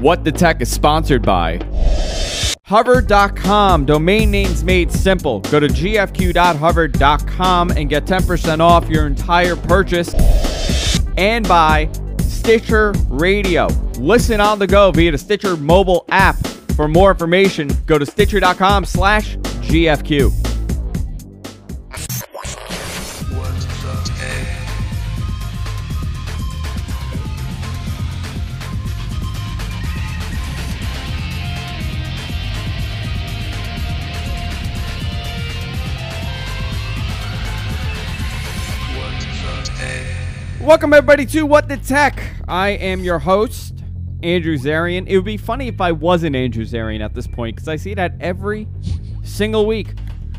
What the Tech is sponsored by Hover.com. Domain names made simple. Go to gfq.hover.com and get 10% off your entire purchase. And by Stitcher Radio. Listen on the go via the Stitcher mobile app. For more information, go to stitcher.com/GFQ. Welcome everybody to What the Tech. I am your host, Andrew Zarian. It would be funny if I wasn't Andrew Zarian at this point, because I see that every single week.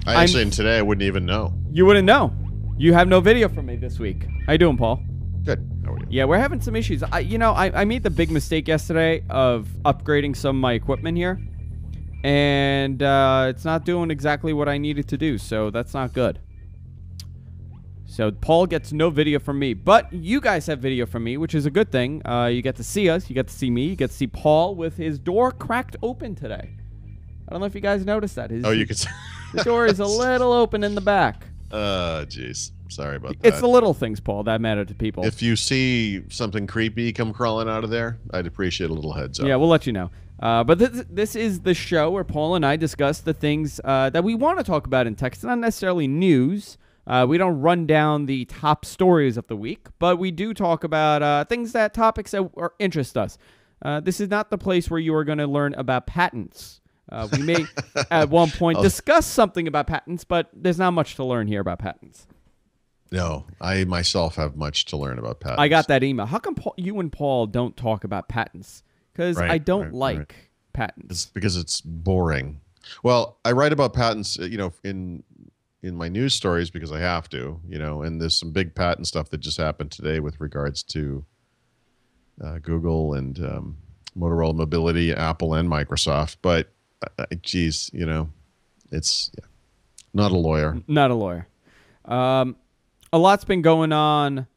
And today I wouldn't even know. You wouldn't know. You have no video from me this week. How you doing, Paul? Good. How are you? Yeah, we're having some issues. I made the big mistake yesterday of upgrading some of my equipment here, and it's not doing exactly what I needed to do, so that's not good. So Paul gets no video from me, but you guys have video from me, which is a good thing. You get to see us. You get to see me. You get to see Paul with his door cracked open today. I don't know if you guys noticed that. You could see. The door is a little open in the back. Jeez. Sorry about that. It's the little things, Paul, that matter to people. If you see something creepy come crawling out of there, I'd appreciate a little heads up. Yeah, we'll let you know. But this is the show where Paul and I discuss the things that we want to talk about in tech. It's not necessarily news. We don't run down the top stories of the week, but we do talk about topics that interest us. This is not the place where you are going to learn about patents. We may at one point discuss something about patents, but there's not much to learn here about patents. No, I myself have much to learn about patents. I got that email. How come you and Paul don't talk about patents? Because I don't like patents. It's because it's boring. Well, I write about patents, in my news stories because I have to, and there's some big patent stuff that just happened today with regards to Google and Motorola Mobility, Apple, and Microsoft. But, geez, it's not a lawyer. Not a lawyer. A lot's been going on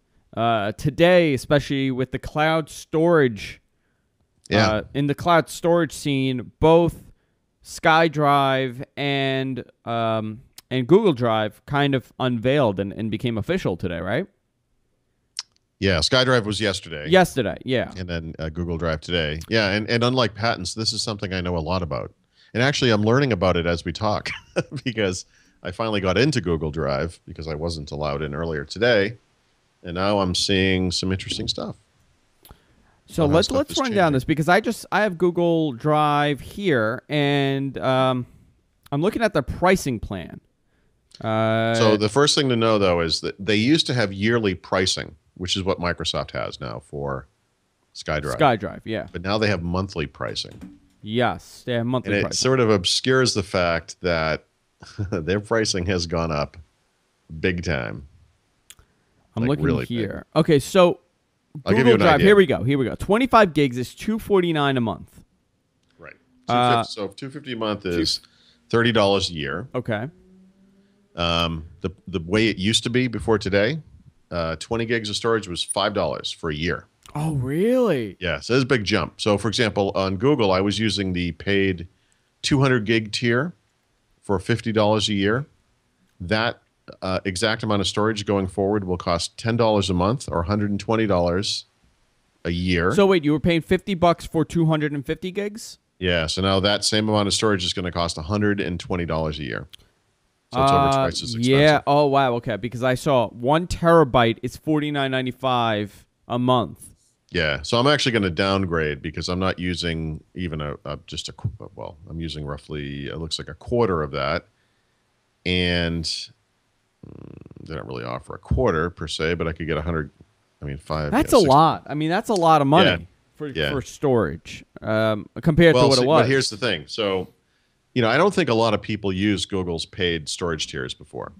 today, especially with the cloud storage. Yeah. In the cloud storage scene, both SkyDrive and Google Drive kind of unveiled and became official today, right? Yeah, SkyDrive was yesterday. Yesterday, yeah. And then Google Drive today. Yeah, and unlike patents, this is something I know a lot about. And actually, I'm learning about it as we talk because I finally got into Google Drive because I wasn't allowed in earlier today. And now I'm seeing some interesting stuff. So let's run down this because I have Google Drive here, and I'm looking at the pricing plan. So the first thing to know, though, is that they used to have yearly pricing, which is what Microsoft has now for SkyDrive. SkyDrive, yeah. But now they have monthly pricing. Yes, they have monthly pricing. It sort of obscures the fact that their pricing has gone up big time. I'm looking really here. Big. Okay, so Google Drive, here we go. 25 gigs is $249 a month. Right. So $250 a month is $30 a year. Okay. The way it used to be before today, 20 gigs of storage was $5 for a year. Oh, really? Yeah, so there's a big jump. So, for example, on Google, I was using the paid 200 gig tier for $50 a year. That exact amount of storage going forward will cost $10 a month or $120 a year. So wait, you were paying $50 for 250 gigs? Yeah, so now that same amount of storage is going to cost $120 a year. So it's over twice as expensive. Yeah. Oh, wow. Okay. Because I saw 1 terabyte is $49.95 a month. Yeah. So I'm actually going to downgrade because I'm not using even I'm using roughly, it looks like a quarter of that. And they don't really offer a quarter per se, but I could get 5. That's a lot. I mean, that's a lot of money for storage compared to what it was. But here's the thing. So, I don't think a lot of people use Google's paid storage tiers before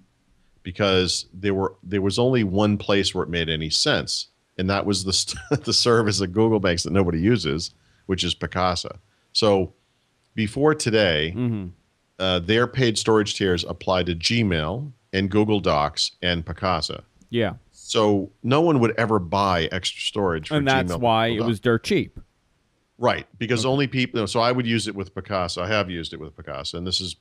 because there was only one place where it made any sense, and that was the service that Google makes that nobody uses, which is Picasa. So before today, their paid storage tiers apply to Gmail and Google Docs and Picasa. Yeah. So no one would ever buy extra storage for Gmail. And that's why it was dirt cheap. Right, because Okay. only people. So I would use it with Picasso. I have used it with Picasso, and this is,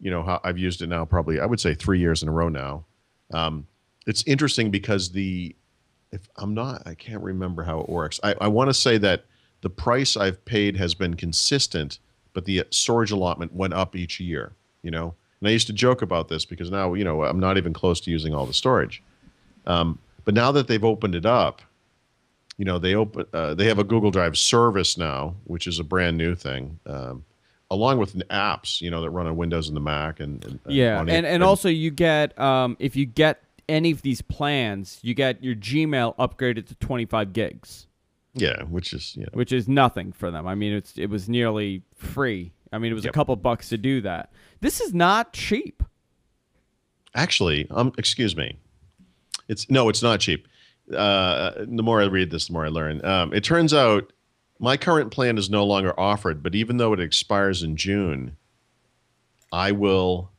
how I've used it now. Probably, I would say 3 years in a row now. It's interesting because if I'm not, I can't remember how it works. I want to say that the price I've paid has been consistent, but the storage allotment went up each year. And I used to joke about this because now, I'm not even close to using all the storage. But now that they've opened it up, they have a Google Drive service now, which is a brand new thing, along with apps, that run on Windows and the Mac Yeah, on and also you get if you get any of these plans, you get your Gmail upgraded to 25 gigs. Yeah, which is nothing for them. I mean, it was nearly free. I mean, it was a Yep. couple bucks to do that. This is not cheap. Actually, excuse me, it's not cheap. The more I read this, the more I learn. It turns out my current plan is no longer offered, but even though it expires in June, I will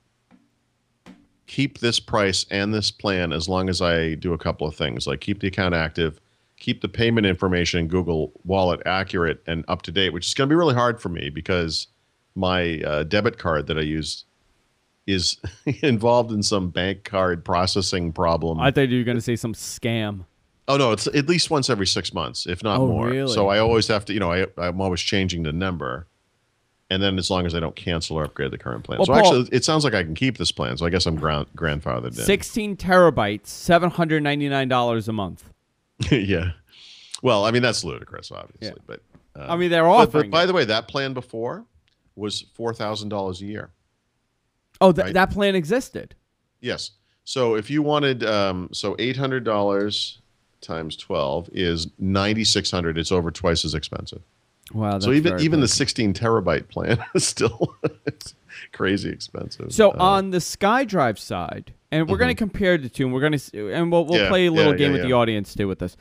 keep this price and this plan as long as I do a couple of things, like keep the account active, keep the payment information in Google Wallet accurate and up to date, which is going to be really hard for me because my debit card that I use is involved in some bank card processing problem. I thought you were going to say some scam. Oh, no, it's at least once every 6 months, if not Oh, more. really? So I always have to, I'm always changing the number. And then as long as I don't cancel or upgrade the current plan. Well, So Paul, actually, it sounds like I can keep this plan. So I guess I'm grandfathered in. 16 terabytes, $799 a month. Yeah. Well, I mean, that's ludicrous, obviously. Yeah. But I mean, they're offering But by it. the way, that plan before was $4,000 a year. Oh, right? that plan existed. Yes. So if you wanted, so $800 times 12 is $9,600. It's over twice as expensive. Wow. That's So even very the big. 16 terabyte plan is still it's crazy expensive. So on the SkyDrive side, and we're going to compare the two, and we'll Yeah, play a little yeah, game yeah, with the yeah. audience too with this.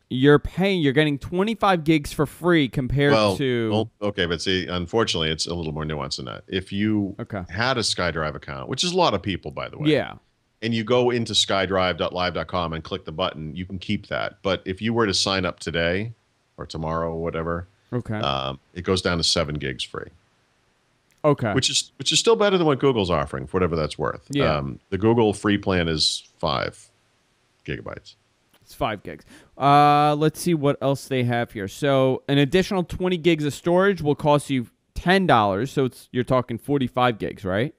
You're getting 25 gigs for free compared to. Well, okay, but see, unfortunately, it's a little more nuanced than that. If you had a SkyDrive account, which is a lot of people, by the way, Yeah. and you go into skydrive.live.com and click the button, you can keep that. But if you were to sign up today or tomorrow or whatever, Okay. it goes down to 7 gigs free. Okay. Which is still better than what Google's offering for whatever that's worth. Yeah. The Google free plan is 5 gigabytes. It's 5 gigs. Let's see what else they have here. So an additional 20 gigs of storage will cost you $10. So you're talking 45 gigs, right?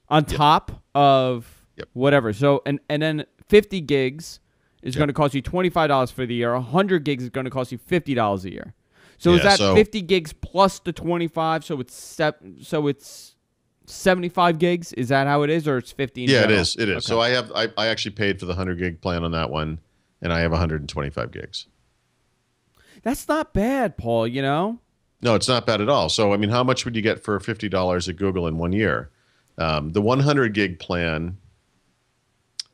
On top of whatever. So and then 50 gigs is going to cost you $25 for the year. 100 gigs is going to cost you $50 a year. So is that 50 gigs plus the 25? So it's 75 gigs. Is that how it is, or it's 50? Yeah, general? it is. It is. Okay. So I actually paid for the 100 gig plan on that one, and I have 125 gigs. That's not bad, Paul. No, it's not bad at all. So I mean, how much would you get for $50 at Google in 1 year? The 100 gig plan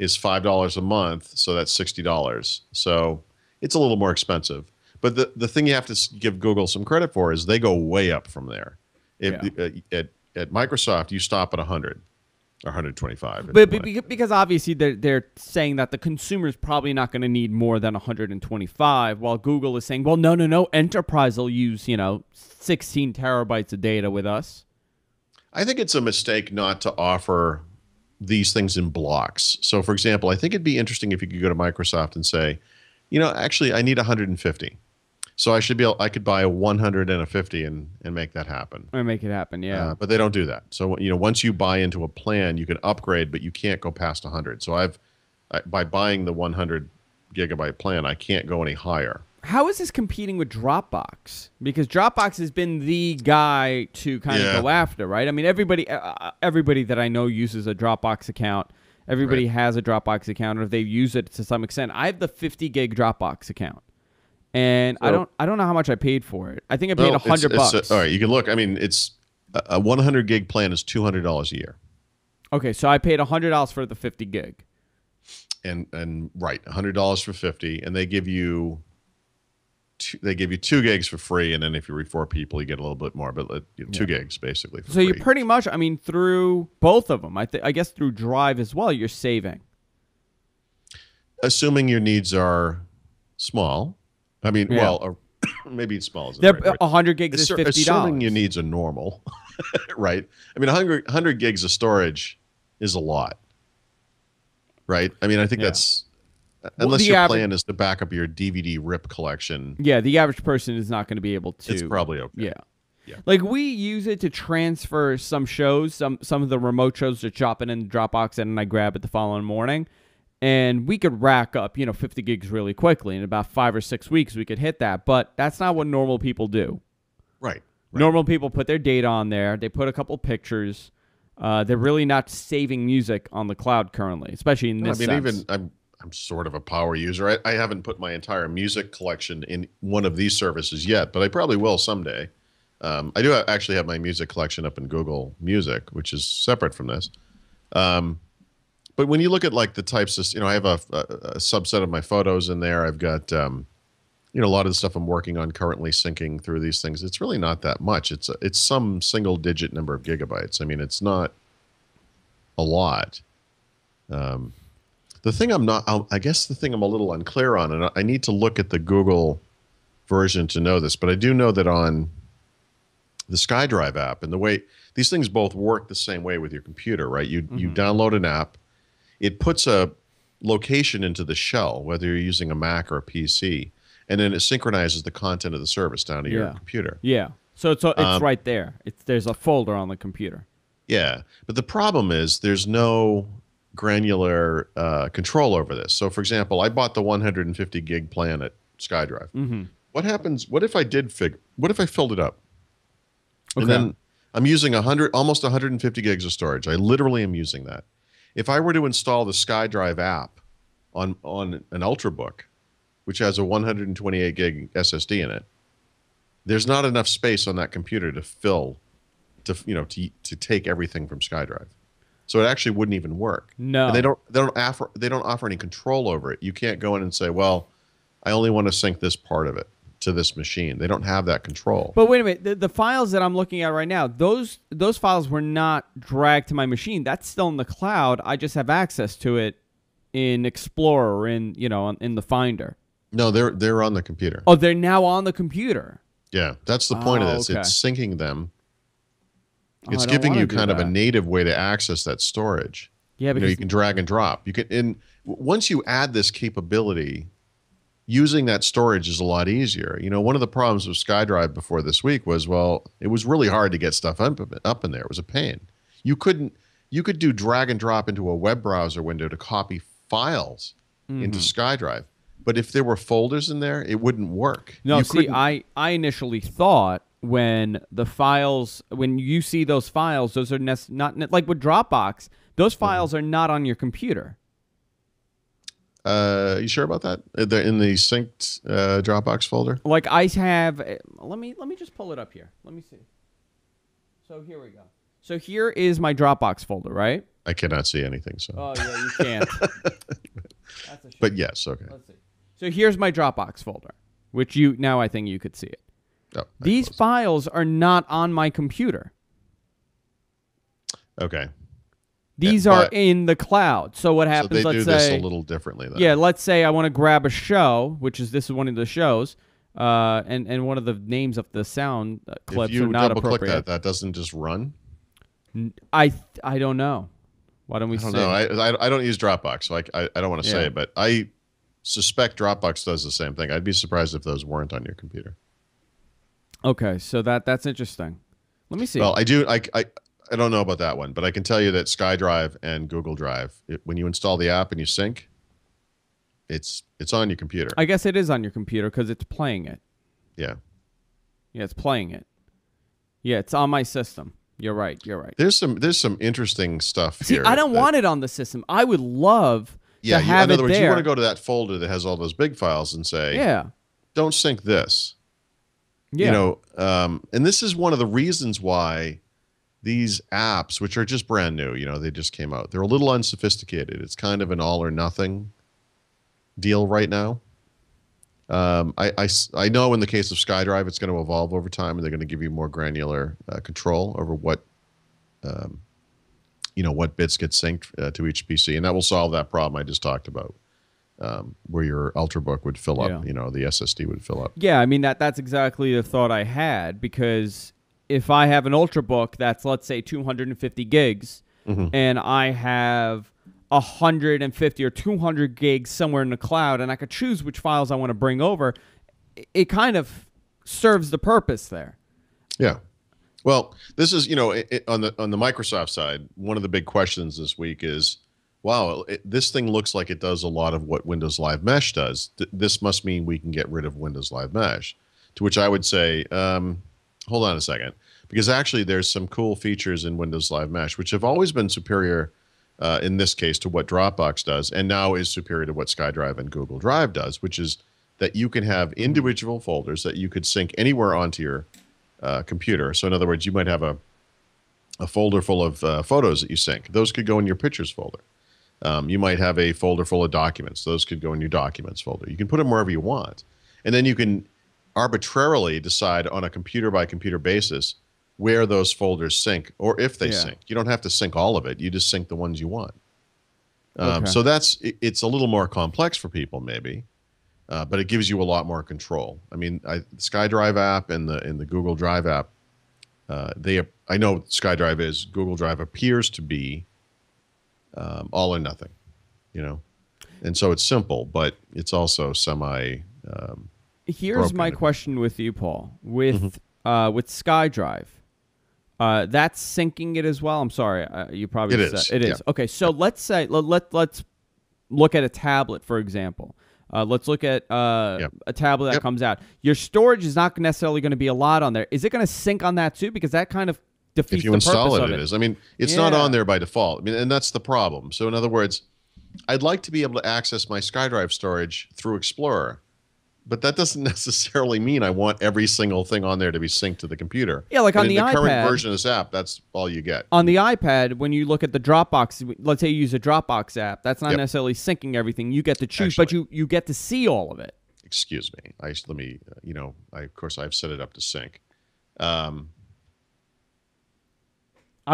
is $5 a month, so that's $60. So it's a little more expensive. But the thing you have to give Google some credit for is they go way up from there. At Microsoft, you stop at 100 or 125. But because obviously they're saying that the consumer's probably not going to need more than 125, while Google is saying, well, no, enterprise will use 16 terabytes of data with us. I think it's a mistake not to offer these things in blocks. So, for example, I think it'd be interesting if you could go to Microsoft and say, actually, I need 150. So I could buy a 100 and a 50 and make that happen. Or make it happen, yeah. But they don't do that. So once you buy into a plan, you can upgrade, but you can't go past 100. So by buying the 100 gigabyte plan, I can't go any higher. How is this competing with Dropbox? Because Dropbox has been the guy to kind of go after, right? I mean, everybody that I know uses a Dropbox account. Everybody has a Dropbox account, or they use it to some extent. I have the 50 gig Dropbox account. And so, I don't know how much I paid for it. I think I paid $100. All right, you can look. I mean, it's a 100 gig plan is $200 a year. Okay, so I paid $100 for the 50 gig. And right, $100 for 50, and they give you 2 gigs for free, and then if you read 4 people, you get a little bit more, but 2 gigs basically. For so free. You pretty much, I mean, through both of them, I guess through Drive as well, you're saving. Assuming your needs are small. I mean, well, maybe small isn't the They're right word. 100 gigs is $50. Assuming your needs are normal, right? I mean, 100 gigs of storage is a lot, right? I mean, I think that's unless your plan is to back up your DVD rip collection. Yeah, the average person is not going to be able to. It's probably okay. Yeah. Yeah. Like we use it to transfer some shows, some of the remote shows, to drop it in Dropbox, and I grab it the following morning. And we could rack up, 50 gigs really quickly. In about 5 or 6 weeks, we could hit that. But that's not what normal people do. Right. Normal people put their data on there. They put a couple pictures. They're really not saving music on the cloud currently, especially in this sense. Even I'm sort of a power user. I haven't put my entire music collection in one of these services yet, but I probably will someday. I do actually have my music collection up in Google Music, which is separate from this. But when you look at like the types of, I have a subset of my photos in there. I've got, a lot of the stuff I'm working on currently syncing through these things. It's really not that much. It's some single digit number of gigabytes. I mean, it's not a lot. The thing I guess the thing I'm a little unclear on, and I need to look at the Google version to know this, but I do know that on the SkyDrive app, and the way these things both work the same way with your computer, right? You download an app, it puts a location into the shell, whether you're using a Mac or a PC, and then it synchronizes the content of the service down to your computer. Yeah, so it's right there. There's a folder on the computer. Yeah, but the problem is there's no granular control over this. So, for example, I bought the 150 gig plan at SkyDrive. Mm-hmm. What happens? What if I filled it up? Okay. And then I'm using almost 150 gigs of storage. I literally am using that. If I were to install the SkyDrive app on an Ultrabook, which has a 128 gig SSD in it, there's not enough space on that computer to take everything from SkyDrive. So it actually wouldn't even work. No. And they don't offer any control over it. You can't go in and say, well, I only want to sync this part of it to this machine. They don't have that control. But wait a minute, the files that I'm looking at right now, those files were not dragged to my machine. That's still in the cloud. I just have access to it in Explorer or in the Finder. No, they're on the computer. Oh, they're now on the computer. Yeah, that's the point of this. Okay. It's syncing them. It's giving you kind of a native way to access that storage. Yeah, because you can drag and drop. Once you add this capability, using that storage is a lot easier. One of the problems with SkyDrive before this week was, it was really hard to get stuff up in there. It was a pain. You could do drag and drop into a web browser window to copy files into SkyDrive. But if there were folders in there, it wouldn't work. No, I initially thought when you see those files, those are not like with Dropbox, those files are not on your computer. You sure about that? They're in the synced Dropbox folder? Like I have, let me just pull it up here. Let me see. So here we go. So here is my Dropbox folder, right? I cannot see anything. So. Oh yeah, you can't. That's a shame. But yes, okay. Let's see. So here's my Dropbox folder, which now I think you could see it. Oh, these files are not on my computer. Okay. These are in the cloud. So what happens? So they let's do this say a little differently. Then. Yeah, let's say I want to grab a show, this is one of the shows, and one of the names of the sound clips are not appropriate. If you double-click that doesn't just run. I don't know. Why don't we? I don't know. I don't use Dropbox, so I don't want to say it, but I suspect Dropbox does the same thing. I'd be surprised if those weren't on your computer. Okay, so that's interesting. Let me see. Well, I do. I don't know about that one, but I can tell you that SkyDrive and Google Drive, when you install the app and you sync, it's on your computer. I guess it is on your computer because it's playing it. Yeah. Yeah, it's playing it. Yeah, it's on my system. You're right. There's some interesting stuff here. See, I don't want it on the system. I would love to have it there. In other words, you want to go to that folder that has all those big files and say, don't sync this. Yeah. And this is one of the reasons why these apps, which are just brand new, they just came out. They're a little unsophisticated. It's kind of an all or nothing deal right now. I know in the case of SkyDrive, it's going to evolve over time, and they're going to give you more granular control over what bits get synced to each PC, and that will solve that problem I just talked about. where your Ultrabook would fill Yeah. up. You know, the SSD would fill up. Yeah, I mean that's exactly the thought I had, because if I have an Ultrabook that's, let's say, 250 gigs, and I have 150 or 200 gigs somewhere in the cloud, and I could choose which files I want to bring over, it kind of serves the purpose there. Yeah. Well, this is, you know, on the Microsoft side, one of the big questions this week is, wow, this thing looks like it does a lot of what Windows Live Mesh does. This must mean we can get rid of Windows Live Mesh. To which I would say, hold on a second, because actually there's some cool features in Windows Live Mesh which have always been superior, in this case, to what Dropbox does, and now is superior to what SkyDrive and Google Drive does, which is that you can have individual folders that you could sync anywhere onto your computer. So in other words, you might have a folder full of photos that you sync. Those could go in your pictures folder. You might have a folder full of documents. Those could go in your documents folder. You can put them wherever you want. And then you can arbitrarily decide on a computer by computer basis where those folders sync, or if they sync. You don't have to sync all of it. You just sync the ones you want. So it's a little more complex for people maybe. But it gives you a lot more control. I mean, the SkyDrive app and the Google Drive app, I know SkyDrive is. Google Drive appears to be all or nothing, you know, and so it's simple, but it's also semi. Here's my question with you, Paul. With SkyDrive, that's syncing it as well. I'm sorry, you probably said it is. Yeah. Okay, so let's say let's look at a tablet, for example. Let's look at a tablet that comes out. Your storage is not necessarily going to be a lot on there. Is it going to sync on that too? Because that kind of defeats the purpose of it. If you install it, it is. I mean, it's not on there by default. I mean, and that's the problem. So in other words, I'd like to be able to access my SkyDrive storage through Explorer, but that doesn't necessarily mean I want every single thing on there to be synced to the computer. Yeah, like on the iPad. current version of this app, that's all you get. On the iPad, when you look at the Dropbox, let's say you use a Dropbox app, that's not necessarily syncing everything. You get to choose, but you get to see all of it. Excuse me. Let me, you know, of course I've set it up to sync. I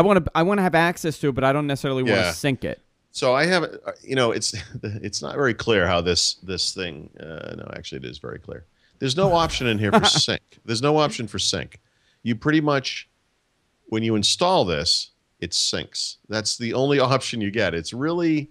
want to have access to it, but I don't necessarily want to sync it. So I have, you know, it's not very clear how this thing. No, actually, it is very clear. There's no option in here for sync. There's no option for sync. You pretty much, when you install this, it syncs. That's the only option you get. It's really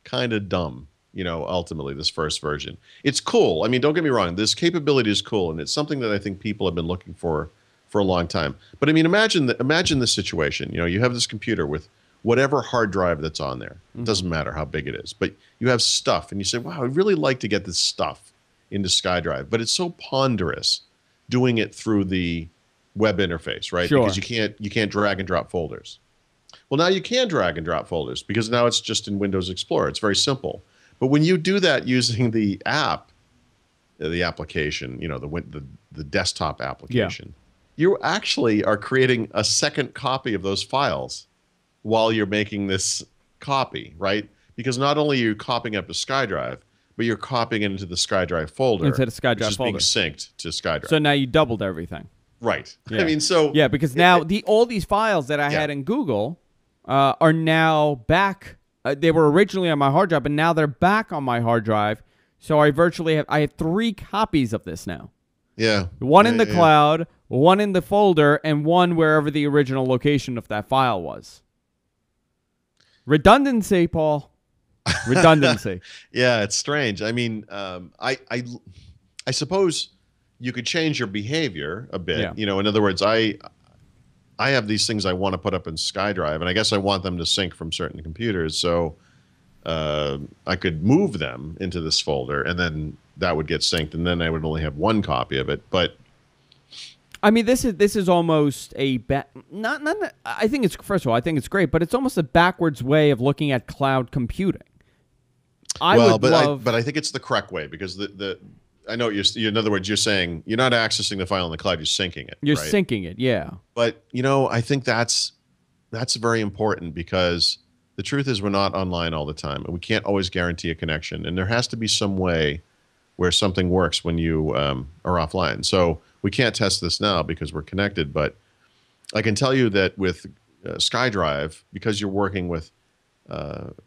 kind of dumb, you know. Ultimately, this first version, it's cool. I mean, don't get me wrong. This capability is cool, and it's something that I think people have been looking for a long time. But I mean, imagine this situation. You know, you have this computer with whatever hard drive that's on there. It doesn't matter how big it is, but you have stuff, and you say, wow, I'd really like to get this stuff into SkyDrive, but it's so ponderous doing it through the web interface, right? Sure. Because you can't drag and drop folders. Well, now you can drag and drop folders because now it's just in Windows Explorer. It's very simple. But when you do that using the app, the application, you know, the desktop application, you actually are creating a second copy of those files while you're making this copy, right? Because not only are you copying up to SkyDrive, but you're copying it into the SkyDrive folder. Into the SkyDrive which is folder. being synced to SkyDrive. So now you doubled everything. Right. Yeah. I mean, so... Yeah, because now all these files that I had in Google are now back. They were originally on my hard drive, but now they're back on my hard drive. So I virtually have 3 copies of this now. Yeah. One in the cloud, one in the folder, and one wherever the original location of that file was. Redundancy, Paul. Redundancy. Yeah, it's strange. I mean, I suppose you could change your behavior a bit. Yeah. You know, in other words, I have these things I want to put up in SkyDrive, and I guess I want them to sync from certain computers. So I could move them into this folder, and then that would get synced, and then I would only have one copy of it. But I mean, this is almost a not. I think it's, first of all, I think it's great, but it's almost a backwards way of looking at cloud computing. But I think it's the correct way, because I know in other words, you're saying you're not accessing the file in the cloud, you're syncing it. You're right? syncing it, yeah. But you know, I think that's very important, because the truth is we're not online all the time, and we can't always guarantee a connection, and there has to be some way where something works when you are offline. So we can't test this now because we're connected, but I can tell you that with SkyDrive, because you're working with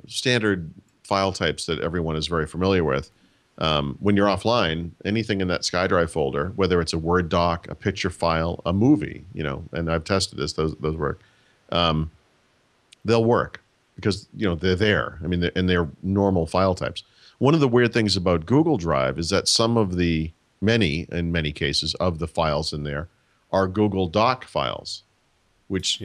standard file types that everyone is very familiar with. When you're offline, anything in that SkyDrive folder, whether it's a Word doc, a picture file, a movie, and I've tested this, those work. They'll work because they're there. I mean, they're normal file types. One of the weird things about Google Drive is that some of the in many cases of the files in there are Google Doc files, which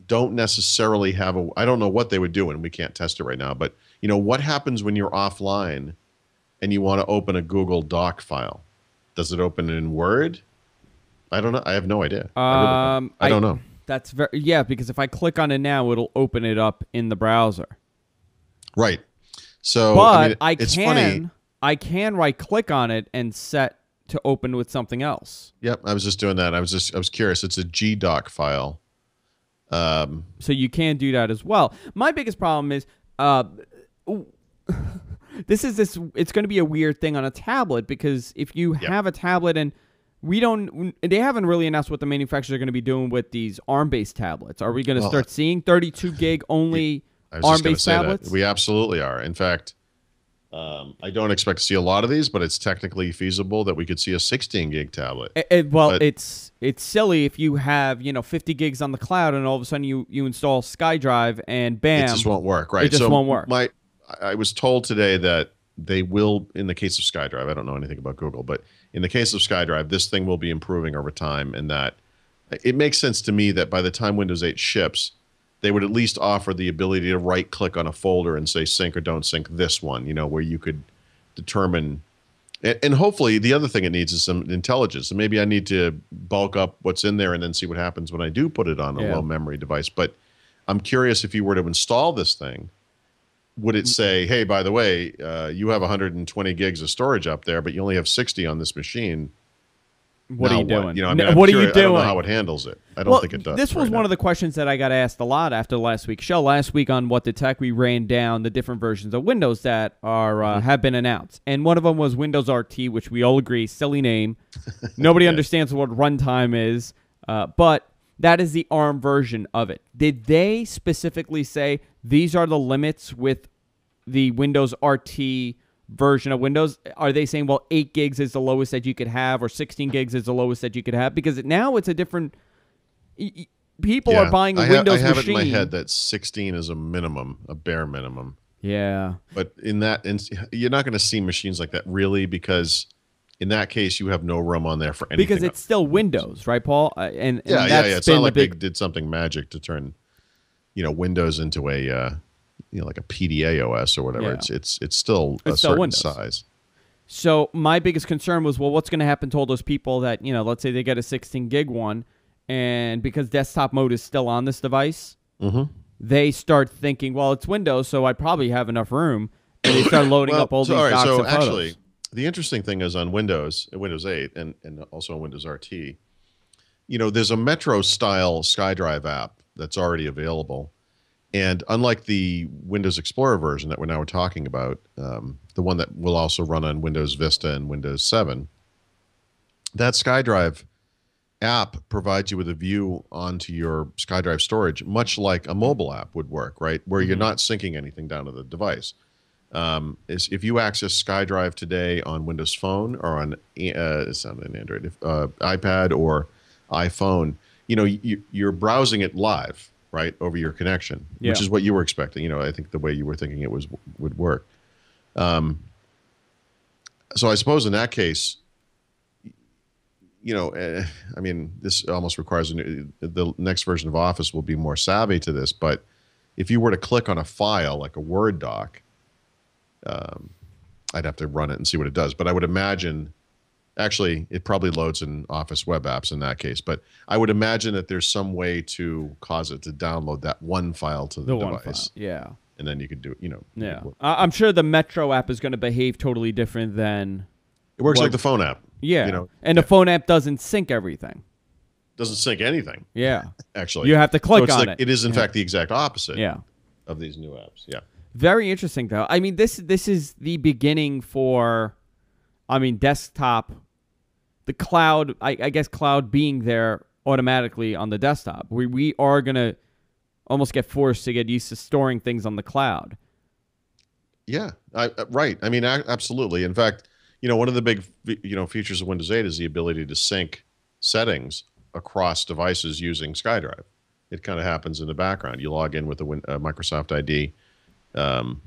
don't necessarily have I don't know what they would do, and we can't test it right now, but what happens when you're offline and you want to open a Google Doc file? Does it open in Word? I don't know. I have no idea. I don't know. That's because if I click on it now, it'll open it up in the browser. Right. So, but it's funny. I can right click on it and set to open with something else. Yep, I was just doing that. I was curious. It's a GDoc file. So you can do that as well. My biggest problem is it's going to be a weird thing on a tablet, because if you have a tablet, and they haven't really announced what the manufacturers are going to be doing with these ARM-based tablets. Are we going to start seeing 32 gig only ARM-based tablets? We absolutely are. In fact, I don't expect to see a lot of these, but it's technically feasible that we could see a 16 gig tablet. It's silly if you have 50 gigs on the cloud and all of a sudden you install SkyDrive and bam, it just won't work, right? It just won't work. I was told today that they will, in the case of SkyDrive, I don't know anything about Google, but in the case of SkyDrive, this thing will be improving over time, and that it makes sense to me that by the time Windows 8 ships, they would at least offer the ability to right-click on a folder and say sync or don't sync this one, where you could determine. And hopefully the other thing it needs is some intelligence. And maybe I need to bulk up what's in there and then see what happens when I do put it on a low-memory device. But I'm curious, if you were to install this thing, would it say, hey, by the way, you have 120 gigs of storage up there, but you only have 60 on this machine? What are you doing? What are you doing? I don't know how it handles it. I don't think it does. This was one of the questions that I got asked a lot after last week's show. Last week on What the Tech, we ran down the different versions of Windows that are have been announced. And one of them was Windows RT, which we all agree, silly name. Nobody understands what runtime is. But that is the ARM version of it. Did they specifically say these are the limits with the Windows RT version of Windows? Are they saying, well, 8 gigs is the lowest that you could have, or 16 gigs is the lowest that you could have? Because now it's a different. People are buying a Windows machine. I have it in my head that 16 is a minimum, a bare minimum. Yeah. But you're not going to see machines like that really, because in that case you have no room on there for anything. Because it's still Windows, right, Paul? And it's not like they did something magic to turn, Windows into a like a PDA OS or whatever. Yeah. It's still a certain Windows size. So my biggest concern was, well, what's going to happen to all those people that, let's say they get a 16 gig one, and because desktop mode is still on this device, they start thinking, well, it's Windows, so I probably have enough room, and they start loading up all these docs and photos. Actually, the interesting thing is on Windows 8 and also on Windows RT, there's a Metro-style SkyDrive app that's already available. And unlike the Windows Explorer version that we're now talking about, the one that will also run on Windows Vista and Windows 7, that SkyDrive app provides you with a view onto your SkyDrive storage, much like a mobile app would work, right? Where you're not syncing anything down to the device. If you access SkyDrive today on Windows Phone or on it's not an Android, iPad or iPhone, you're browsing it live, right, over your connection, which is what you were expecting. I think the way you were thinking it would work. So I suppose in that case, this almost requires the next version of Office will be more savvy to this. But if you were to click on a file like a Word doc, I'd have to run it and see what it does. But I would imagine. Actually, it probably loads in Office web apps in that case, but I would imagine that there's some way to cause it to download that one file to the device. Yeah. And then you could do it, Yeah. I'm sure the Metro app is going to behave totally different than... It works like the phone app. Yeah. And the phone app doesn't sync everything. Doesn't sync anything. Yeah. Actually. You have to click on it. It is, in fact, the exact opposite of these new apps. Yeah. Very interesting, though. I mean, this is the beginning for... desktop, the cloud, I guess cloud being there automatically on the desktop. We are going to almost get forced to get used to storing things on the cloud. Yeah, right. I mean, absolutely. In fact, one of the big, features of Windows 8 is the ability to sync settings across devices using SkyDrive. It kind of happens in the background. You log in with a Microsoft ID, um,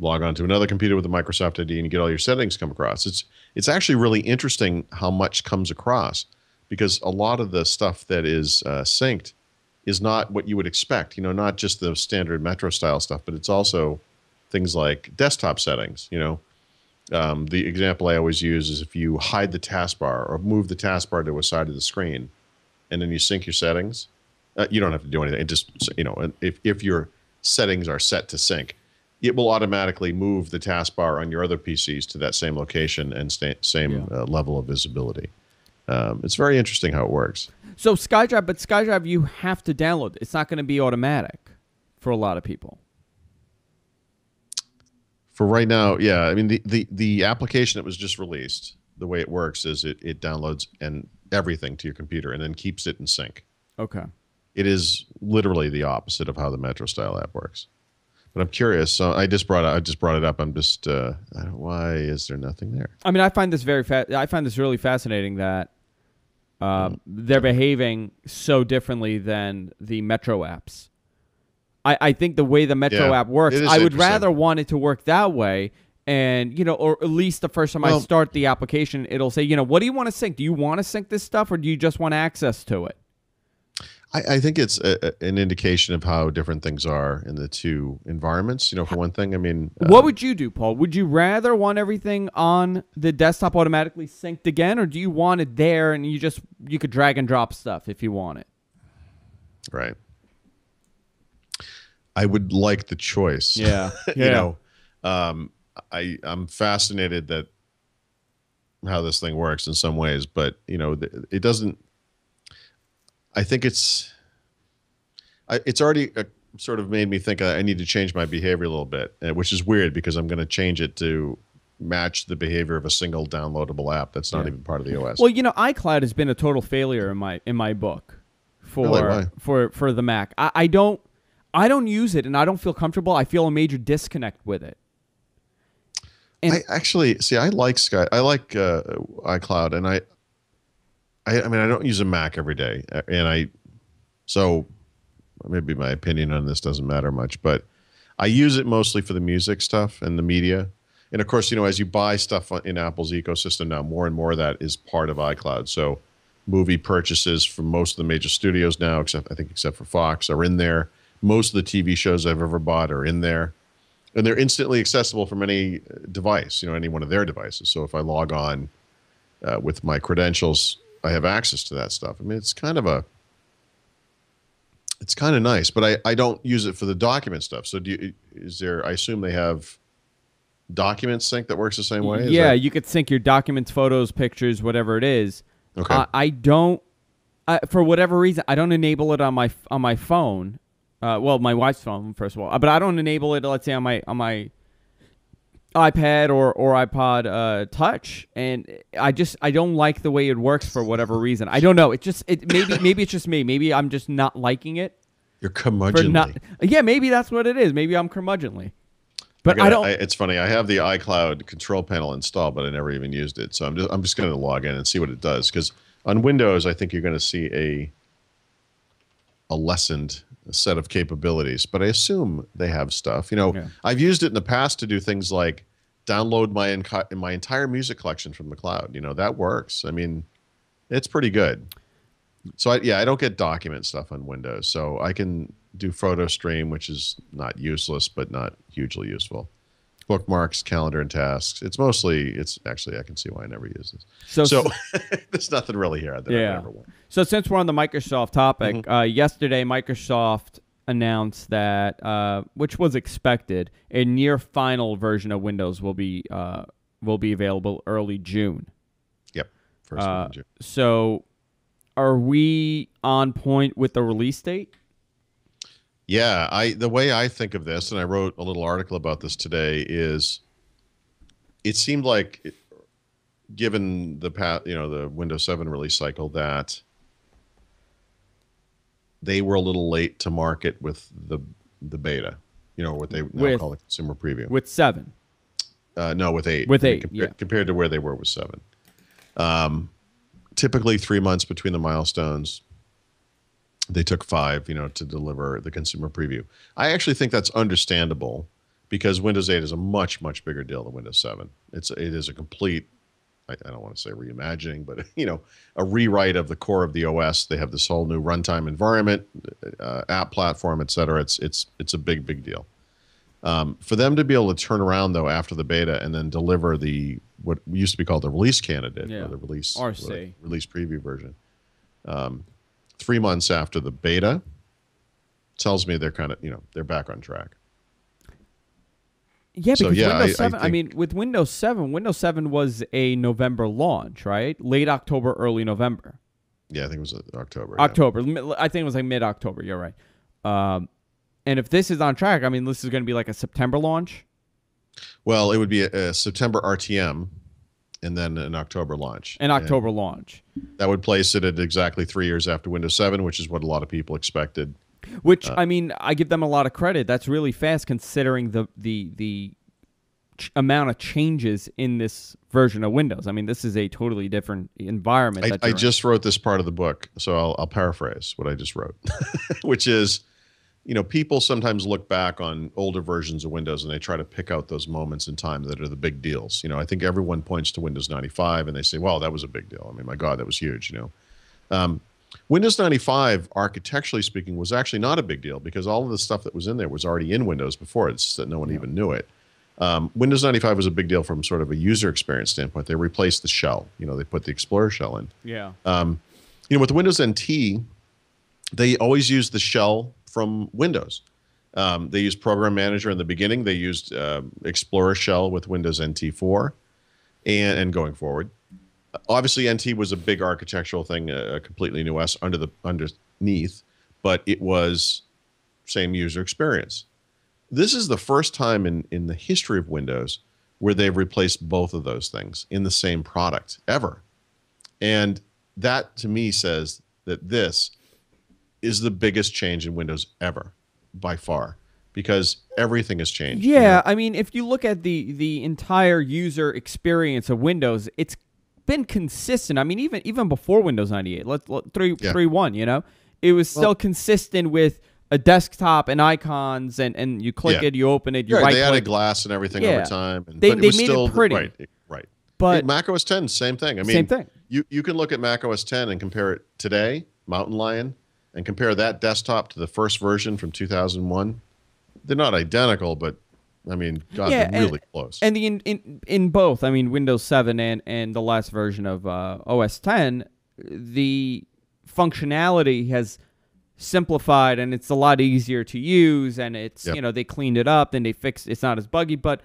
log on to another computer with a Microsoft ID, and you get all your settings come across. It's actually really interesting how much comes across, because a lot of the stuff that is synced is not what you would expect. Not just the standard Metro style stuff, but it's also things like desktop settings. The example I always use is if you hide the taskbar or move the taskbar to a side of the screen, and then you sync your settings, you don't have to do anything. It just, if your settings are set to sync, it will automatically move the taskbar on your other PCs to that same location and same level of visibility. It's very interesting how it works. So SkyDrive, you have to download. It's not going to be automatic for a lot of people. For right now, yeah. I mean, the application that was just released, the way it works is it downloads and everything to your computer and then keeps it in sync. Okay. It is literally the opposite of how the Metro style app works. But I'm curious. So I just brought it up. I'm just why is there nothing there? I mean, I find this I find this really fascinating that they're behaving so differently than the Metro apps. I think the way the Metro app works, I would rather want it to work that way. And, or at least the first time I start the application, it'll say, what do you want to sync? Do you want to sync this stuff, or do you just want access to it? I think it's an indication of how different things are in the two environments. For one thing, I mean, what would you do, Paul? Would you rather want everything on the desktop automatically synced again, or do you want it there and you could drag and drop stuff if you want it? Right. I would like the choice. Yeah. I'm fascinated that how this thing works in some ways, but it doesn't. I think it's already sort of made me think I need to change my behavior a little bit, which is weird because I'm going to change it to match the behavior of a single downloadable app that's not even part of the OS. Well, iCloud has been a total failure in my book for the Mac. I don't use it, and I don't feel comfortable. I feel a major disconnect with it. And I actually see. I like iCloud, and I mean, I don't use a Mac every day, and so maybe my opinion on this doesn't matter much, but I use it mostly for the music stuff and the media. And of course, as you buy stuff in Apple's ecosystem now, more and more of that is part of iCloud. So movie purchases from most of the major studios now, except for Fox, are in there. Most of the TV shows I've ever bought are in there. And they're instantly accessible from any device, any one of their devices. So if I log on with my credentials, I have access to that stuff. I mean, it's kind of nice, but I don't use it for the document stuff. So I assume they have document sync that works the same way? Yeah, you could sync your documents, photos, pictures, whatever it is. Okay. I don't, for whatever reason, I don't enable it on my phone. Well, my wife's phone, first of all, but I don't enable it, let's say, on my iPad or iPod Touch, and I don't like the way it works for whatever reason. I don't know. Maybe it's just me. Maybe I'm just not liking it. You're curmudgeonly. Yeah, maybe that's what it is. Maybe I'm curmudgeonly. But I don't. It's funny. I have the iCloud control panel installed, but I never even used it. So I'm just going to log in and see what it does. Because on Windows, I think you're going to see a lessened set of capabilities, but I assume they have stuff. I've used it in the past to do things like download my entire music collection from the cloud. That works. I mean, it's pretty good. So I don't get document stuff on Windows, so I can do photo stream, which is not useless but not hugely useful. Bookmarks, calendar, and tasks. It's actually I can see why I never use this. So there's nothing really here that I ever want. So since we're on the Microsoft topic, yesterday Microsoft announced that, which was expected, a near final version of Windows will be available early June. Yep, first week in June. So, are we on point with the release date? Yeah, the way I think of this, and I wrote a little article about this today, is it seemed like, given the Windows 7 release cycle, that they were a little late to market with the beta. what they now With- call the consumer preview. with 7. No, with 8. With I mean, 8, compared to where they were with 7. Typically 3 months between the milestones. They took 5, to deliver the consumer preview. I actually think that's understandable because Windows 8 is a much, much bigger deal than Windows 7. It is a complete, I don't want to say reimagining, but a rewrite of the core of the OS. They have this whole new runtime environment, app platform, et cetera. It's a big, big deal. For them to be able to turn around though after the beta and then deliver what used to be called the release candidate or the release preview version, 3 months after the beta, tells me they're kind of they're back on track. Yeah, because Windows 7, I think, with Windows 7 was a November launch, right? Late October, early November. Yeah, I think it was October. October. Yeah. I think it was like mid-October. You're right. And if this is on track, this is going to be like a September launch? Well, it would be a September RTM and then an October launch. Launch. That would place it at exactly 3 years after Windows 7, which is what a lot of people expected. Which, I give them a lot of credit. That's really fast considering the amount of changes in this version of Windows. This is a totally different environment. I just wrote this part of the book, so I'll paraphrase what I just wrote, which is, people sometimes look back on older versions of Windows and they try to pick out those moments in time that are the big deals. I think everyone points to Windows 95 and they say, well, that was a big deal. My God, that was huge, Windows 95, architecturally speaking, was actually not a big deal because all of the stuff that was in there was already in Windows before. It's just that no one even knew it. Windows 95 was a big deal from sort of a user experience standpoint. They replaced the shell. They put the Explorer shell in. Yeah. With the Windows NT, they always used the shell from Windows. They used Program Manager in the beginning. They used Explorer shell with Windows NT 4 and going forward. Obviously, NT was a big architectural thing, a completely new OS underneath, but it was same user experience. This is the first time in the history of Windows where they've replaced both of those things in the same product ever. And that, to me, says that this is the biggest change in Windows ever, by far, because everything has changed. Yeah, if you look at the entire user experience of Windows, it's been consistent. Even before Windows 98, 3.1, it was still consistent with a desktop and icons, and you click it, you open it, you right-click. They added glass and everything over time. They made it pretty. Right. But Mac OS 10, same thing. Same thing. You can look at Mac OS 10 and compare it today, Mountain Lion, and compare that desktop to the first version from 2001. They're not identical, but they're really close. And in both, Windows 7 and the last version of OS 10, the functionality has simplified and it's a lot easier to use, and it's they cleaned it up and they fixed it's not as buggy. But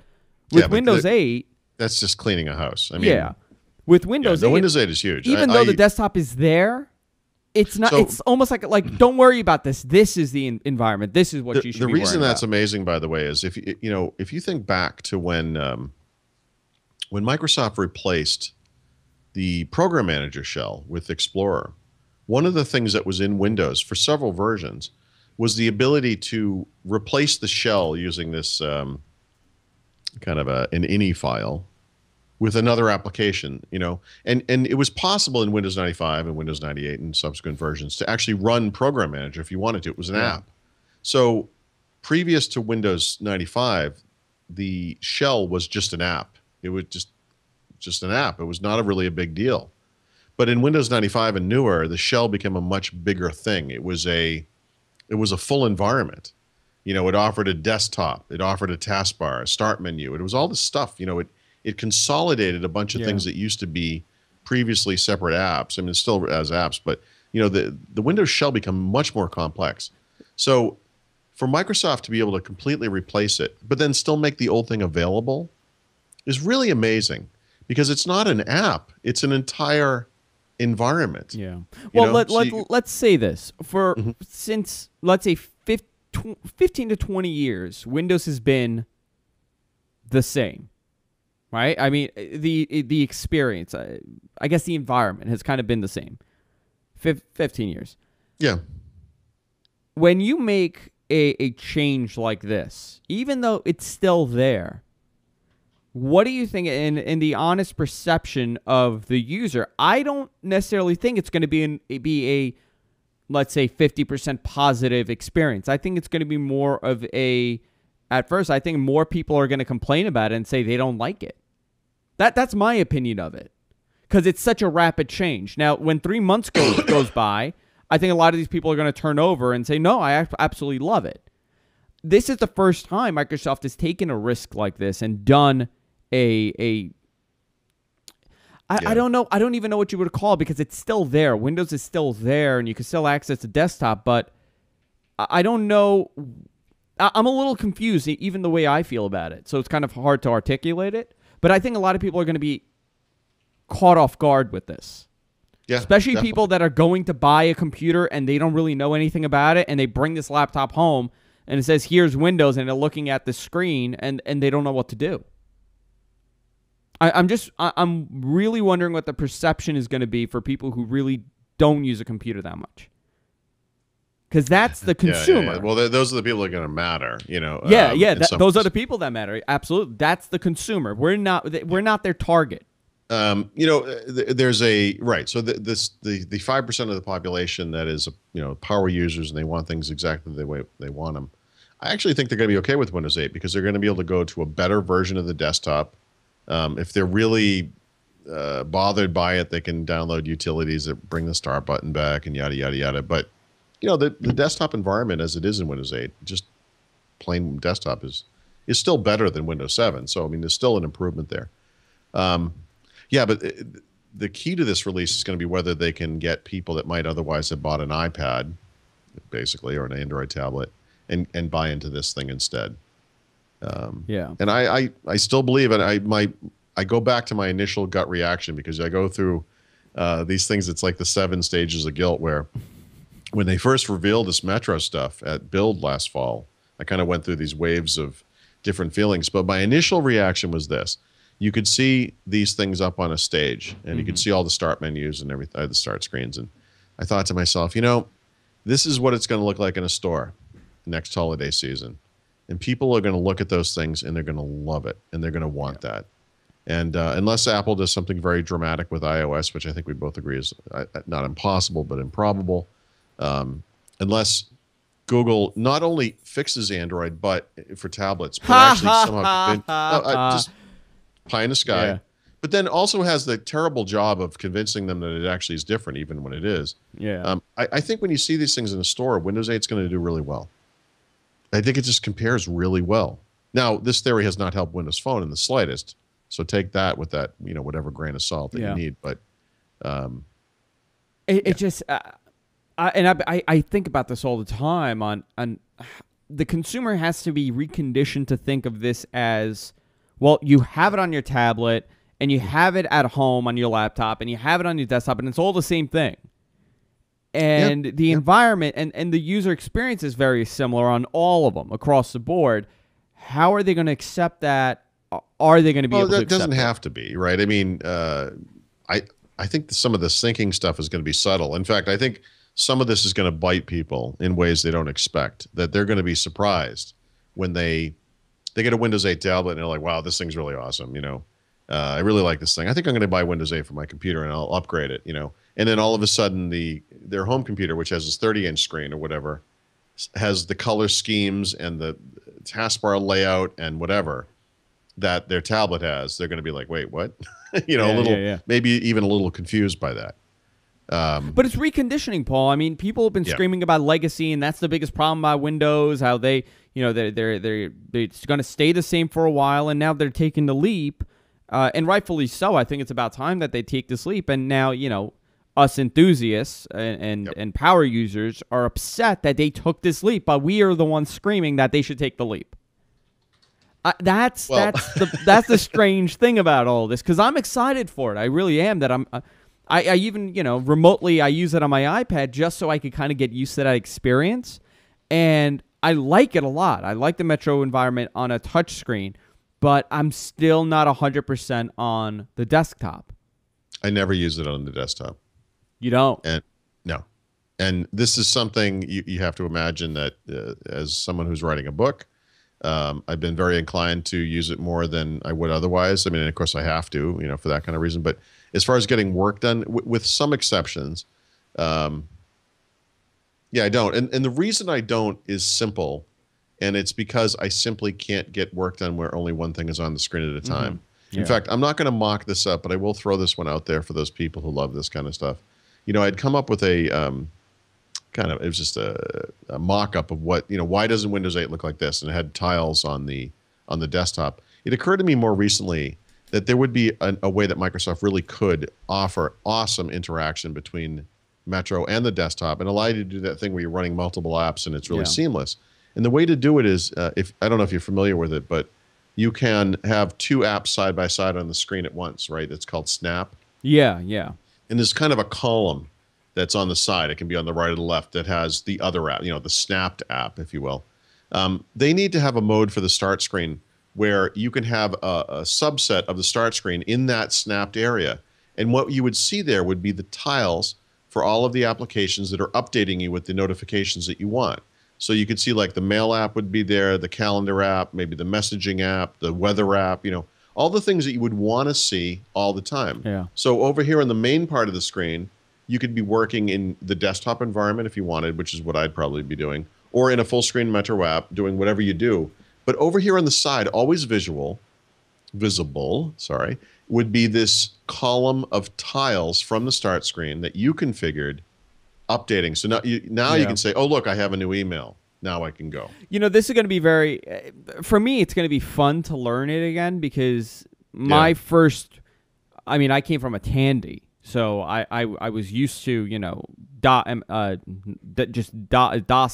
with Windows 8, that's just cleaning a house. With Windows 8, Windows 8 is huge. Even though the desktop is there, it's not. It's almost like don't worry about this. This is the environment. This is what you should be worrying about. The reason that's amazing, by the way, is if you think back to when Microsoft replaced the Program Manager shell with Explorer, one of the things that was in Windows for several versions was the ability to replace the shell using this kind of an ini file with another application, and it was possible in Windows 95 and Windows 98 and subsequent versions to actually run Program Manager if you wanted to. It was an app. So previous to Windows 95, the shell was just an app. It was just an app. It was not really a big deal. But in Windows 95 and newer, the shell became a much bigger thing. It was a full environment. It offered a desktop. It offered a taskbar, a start menu. It was all this stuff. It consolidated a bunch of things that used to be previously separate apps. It still as apps, but the Windows shell become much more complex. So for Microsoft to be able to completely replace it, but then still make the old thing available, is really amazing because it's not an app; it's an entire environment. Yeah. Well, let's say this since let's say 15 to 20 years, Windows has been the same. Right? The experience, I guess the environment has kind of been the same. 15 years. Yeah. When you make a change like this, even though it's still there, what do you think in the honest perception of the user? I don't necessarily think it's going to be a, let's say, 50% positive experience. I think it's going to be more of at first, I think more people are going to complain about it and say they don't like it. That's my opinion of it, because it's such a rapid change. Now, when 3 months goes by, I think a lot of these people are going to turn over and say, no, I absolutely love it. This is the first time Microsoft has taken a risk like this and done I don't know. I don't even know what you would call it, because it's still there. Windows is still there, and you can still access the desktop, but I don't know. I'm a little confused, even the way I feel about it. So it's kind of hard to articulate it. But I think a lot of people are going to be caught off guard with this. Yeah, especially definitely. people that are going to buy a computer and they don't really know anything about it, and they bring this laptop home and it says, here's Windows, and they're looking at the screen and they don't know what to do. I'm really wondering what the perception is going to be for people who really don't use a computer that much. Because that's the consumer. Yeah. Well, those are the people that are going to matter, you know. Those are the people that matter. Absolutely. That's the consumer. We're not their target. You know, there's a right. So the 5% of the population that is, you know, power users, and they want things exactly the way they want them. I actually think they're going to be okay with Windows 8, because they're going to be able to go to a better version of the desktop. If they're really bothered by it, they can download utilities that bring the start button back and yada yada yada. But you know, the desktop environment as it is in Windows 8, just plain desktop, is still better than Windows 7. So I mean, there's still an improvement there. Yeah, but the key to this release is going to be whether they can get people that might otherwise have bought an iPad, basically, or an Android tablet, and buy into this thing instead. And I still believe it. I go back to my initial gut reaction, because I go through these things. It's like the 7 stages of guilt, where when they first revealed this Metro stuff at Build last fall, I kind of went through these waves of different feelings. But my initial reaction was this. You could see these things up on a stage, and you could see all the start menus and everything, the start screens. And I thought to myself, you know, this is what it's going to look like in a store next holiday season. And people are going to look at those things, and they're going to love it, and they're going to want that. And unless Apple does something very dramatic with iOS, which I think we both agree is not impossible but improbable, unless Google not only fixes Android but for tablets, but actually somehow just pie in the sky, Yeah. but then also has the terrible job of convincing them that it actually is different, even when it is. Yeah. I think when you see these things in a store, Windows 8 is going to do really well. I think it just compares really well. Now, this theory has not helped Windows Phone in the slightest, so take that with that, you know, whatever grain of salt that you need. But it just, I think about this all the time. On the consumer has to be reconditioned to think of this as, well, you have it on your tablet, and you have it at home on your laptop, and you have it on your desktop, and it's all the same thing. And the environment and the user experience is very similar on all of them across the board. How are they going to accept that? Are they going to be able to accept it? That doesn't have to be, right? I mean, I think some of the syncing stuff is going to be subtle. In fact, I think some of this is going to bite people in ways they don't expect, that they're going to be surprised when they get a Windows 8 tablet and they're like, wow, this thing's really awesome. You know, I really like this thing. I think I'm going to buy Windows 8 for my computer, and I'll upgrade it, you know. And then all of a sudden their home computer, which has this 30-inch screen or whatever, has the color schemes and the taskbar layout and whatever that their tablet has. They're going to be like, wait, what? You know, maybe even a little confused by that. But it's reconditioning, Paul. I mean, people have been screaming about legacy, and that's the biggest problem by Windows, how they're going to stay the same for a while, and now they're taking the leap, and rightfully so. I think it's about time that they take this leap, and now, you know, us enthusiasts and power users are upset that they took this leap, but we are the ones screaming that they should take the leap. That's the strange thing about all this, because I'm excited for it. I really am. That I even, you know, remotely I use it on my iPad just so I could kind of get used to that experience, and I like it a lot. I like the Metro environment on a touch screen, but I'm still not 100% on the desktop. I never use it on the desktop. You don't? And no. And this is something you have to imagine that as someone who's writing a book, I've been very inclined to use it more than I would otherwise. I mean, of course I have to, for that kind of reason. But as far as getting work done, with some exceptions, yeah, I don't. And the reason I don't is simple. And it's because I simply can't get work done where only one thing is on the screen at a time. Yeah. In fact, I'm not going to mock this up, but I will throw this one out there for those people who love this kind of stuff. I'd come up with a it was just a mock-up of what, why doesn't Windows 8 look like this? And it had tiles on the desktop. It occurred to me more recently that there would be a way that Microsoft really could offer awesome interaction between Metro and the desktop and allow you to do that thing where you're running multiple apps and it's really seamless. And the way to do it is, I don't know if you're familiar with it, but you can have two apps side by side on the screen at once, right? It's called Snap. Yeah, yeah. And there's kind of a column that's on the side. It can be on the right or the left that has the other app, the snapped app, if you will. They need to have a mode for the start screen where you can have a subset of the start screen in that snapped area. And what you would see there would be the tiles for all of the applications that are updating you with the notifications that you want. So you could see like the mail app would be there, the calendar app, maybe the messaging app, the weather app, all the things that you would want to see all the time. Yeah. So over here on the main part of the screen, you could be working in the desktop environment if you wanted, which is what I'd probably be doing, or in a full screen Metro app, doing whatever you do. But over here on the side, always visible, would be this column of tiles from the start screen that you configured updating. So now you can say, oh, look, I have a new email. Now I can go. This is going to be for me, it's going to be fun to learn it again because my first, I came from a Tandy. So I was used to, DOS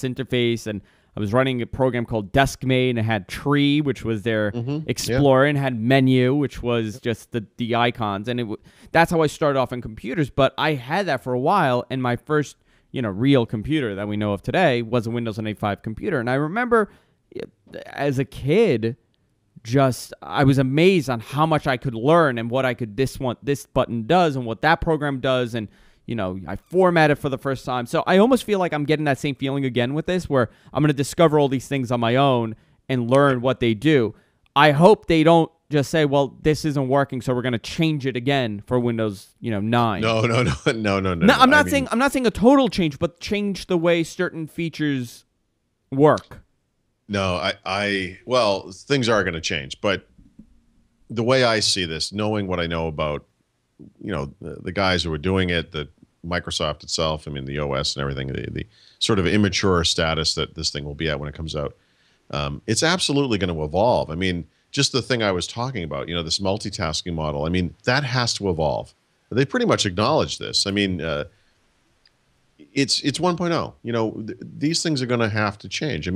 interface, and I was running a program called DeskMate, and it had Tree, which was their Explorer, and had Menu, which was just the icons. And that's how I started off in computers. But I had that for a while, and my first, real computer that we know of today was a Windows 95 computer. And I remember as a kid, I was amazed on how much I could learn and what I could, this button does and what that program does. And, I formatted for the first time. So I almost feel like I'm getting that same feeling again with this, where I'm going to discover all these things on my own and learn what they do. I hope they don't just say, well, this isn't working, so we're going to change it again for Windows, 9. No. I'm not saying a total change, but change the way certain features work. No, well, things are going to change, but the way I see this, knowing what I know about, the guys who are doing it, the Microsoft itself, the OS and everything, the sort of immature status that this thing will be at when it comes out, it's absolutely going to evolve. Just the thing I was talking about, this multitasking model, that has to evolve. They pretty much acknowledge this. It's 1.0. These things are going to have to change.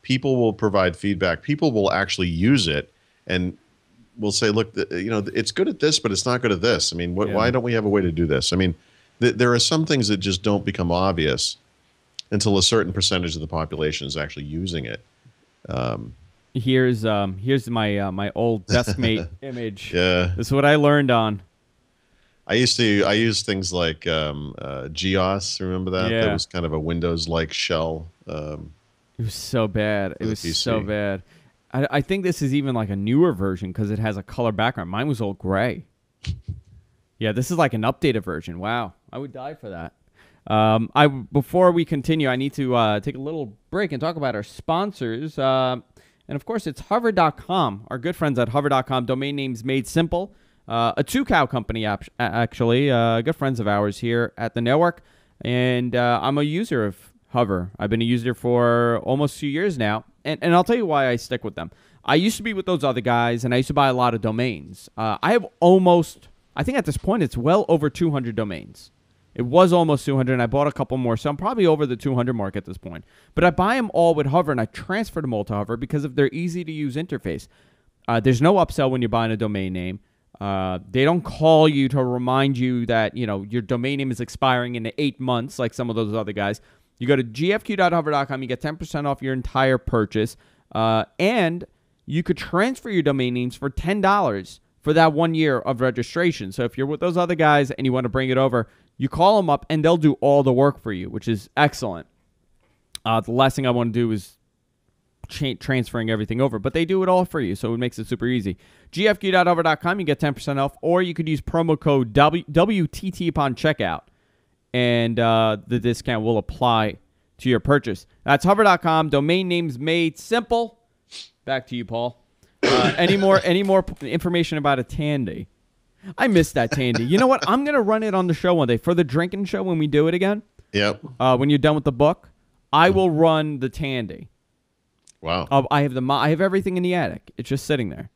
People will provide feedback. People will actually use it and will say, look, it's good at this, but it's not good at this. Why don't we have a way to do this? There are some things that just don't become obvious until a certain percentage of the population is actually using it. Here's my old DeskMate image. Yeah. This is what I learned on. I use things like GEOS. Remember that? Yeah. That was kind of a Windows-like shell. It was so bad. It was so bad. I think this is even like a newer version because it has a color background. Mine was all gray. Yeah, this is like an updated version. Wow. I would die for that. Before we continue, I need to take a little break and talk about our sponsors. And of course, it's hover.com. Our good friends at hover.com, domain names made simple. A two-cow company, actually. Good friends of ours here at the network. And I'm a user of Hover. I've been a user for almost 2 years now. And I'll tell you why I stick with them. I used to be with those other guys, and I used to buy a lot of domains. I have I think at this point, it's well over 200 domains. It was almost 200, and I bought a couple more, so I'm probably over the 200 mark at this point. But I buy them all with Hover, and I transfer them all to Hover because of their easy-to-use interface. There's no upsell when you're buying a domain name. They don't call you to remind you that your domain name is expiring in 8 months like some of those other guys. You go to gfq.hover.com, you get 10% off your entire purchase, and you could transfer your domain names for $10 for that 1 year of registration. So if you're with those other guys and you want to bring it over, you call them up and they'll do all the work for you, which is excellent. The last thing I want to do is transferring everything over, but they do it all for you, so it makes it super easy. gfq.hover.com, you get 10% off, or you could use promo code WTT upon checkout, and the discount will apply to your purchase. That's hover.com. Domain names made simple. Back to you, Paul. Any more information about a Tandy? I missed that Tandy. You know what? I'm gonna run it on the show one day for the drinking show when we do it again. Yep. When you're done with the book, I will run the Tandy. Wow. I have everything in the attic. It's just sitting there.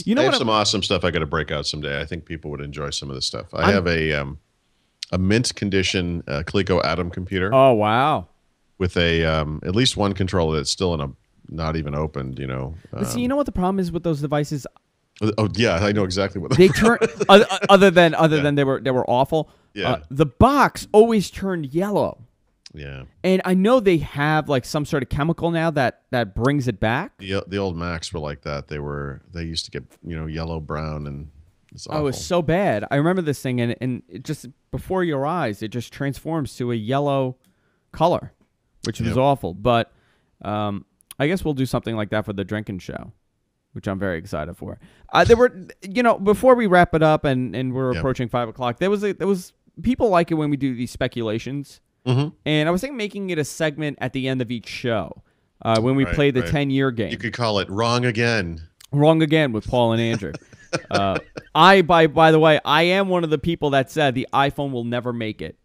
You know, I have some awesome stuff I got to break out someday. I think people would enjoy some of this stuff. I have a mint condition Coleco Atom computer. Oh wow! With a at least one controller that's still in a not even opened. You know. See, you know what the problem is with those devices? Oh yeah, I know exactly what they turn. Other than they were awful. Yeah. The box always turned yellow. Yeah. And I know they have like some sort of chemical now that brings it back. The old Macs were like that. They used to get, yellow, brown, and it's awful. Oh, it was so bad. I remember this thing, and it just before your eyes, it just transforms to a yellow color, which was awful. But I guess we'll do something like that for the drinking show, which I'm very excited for. There were, before we wrap it up and we're approaching 5 o'clock, there was people like it when we do these speculations. Mm-hmm. And I was thinking making it a segment at the end of each show when we play the 10-year game. You could call it Wrong Again. Wrong Again with Paul and Andrew. By the way, I am one of the people that said the iPhone will never make it.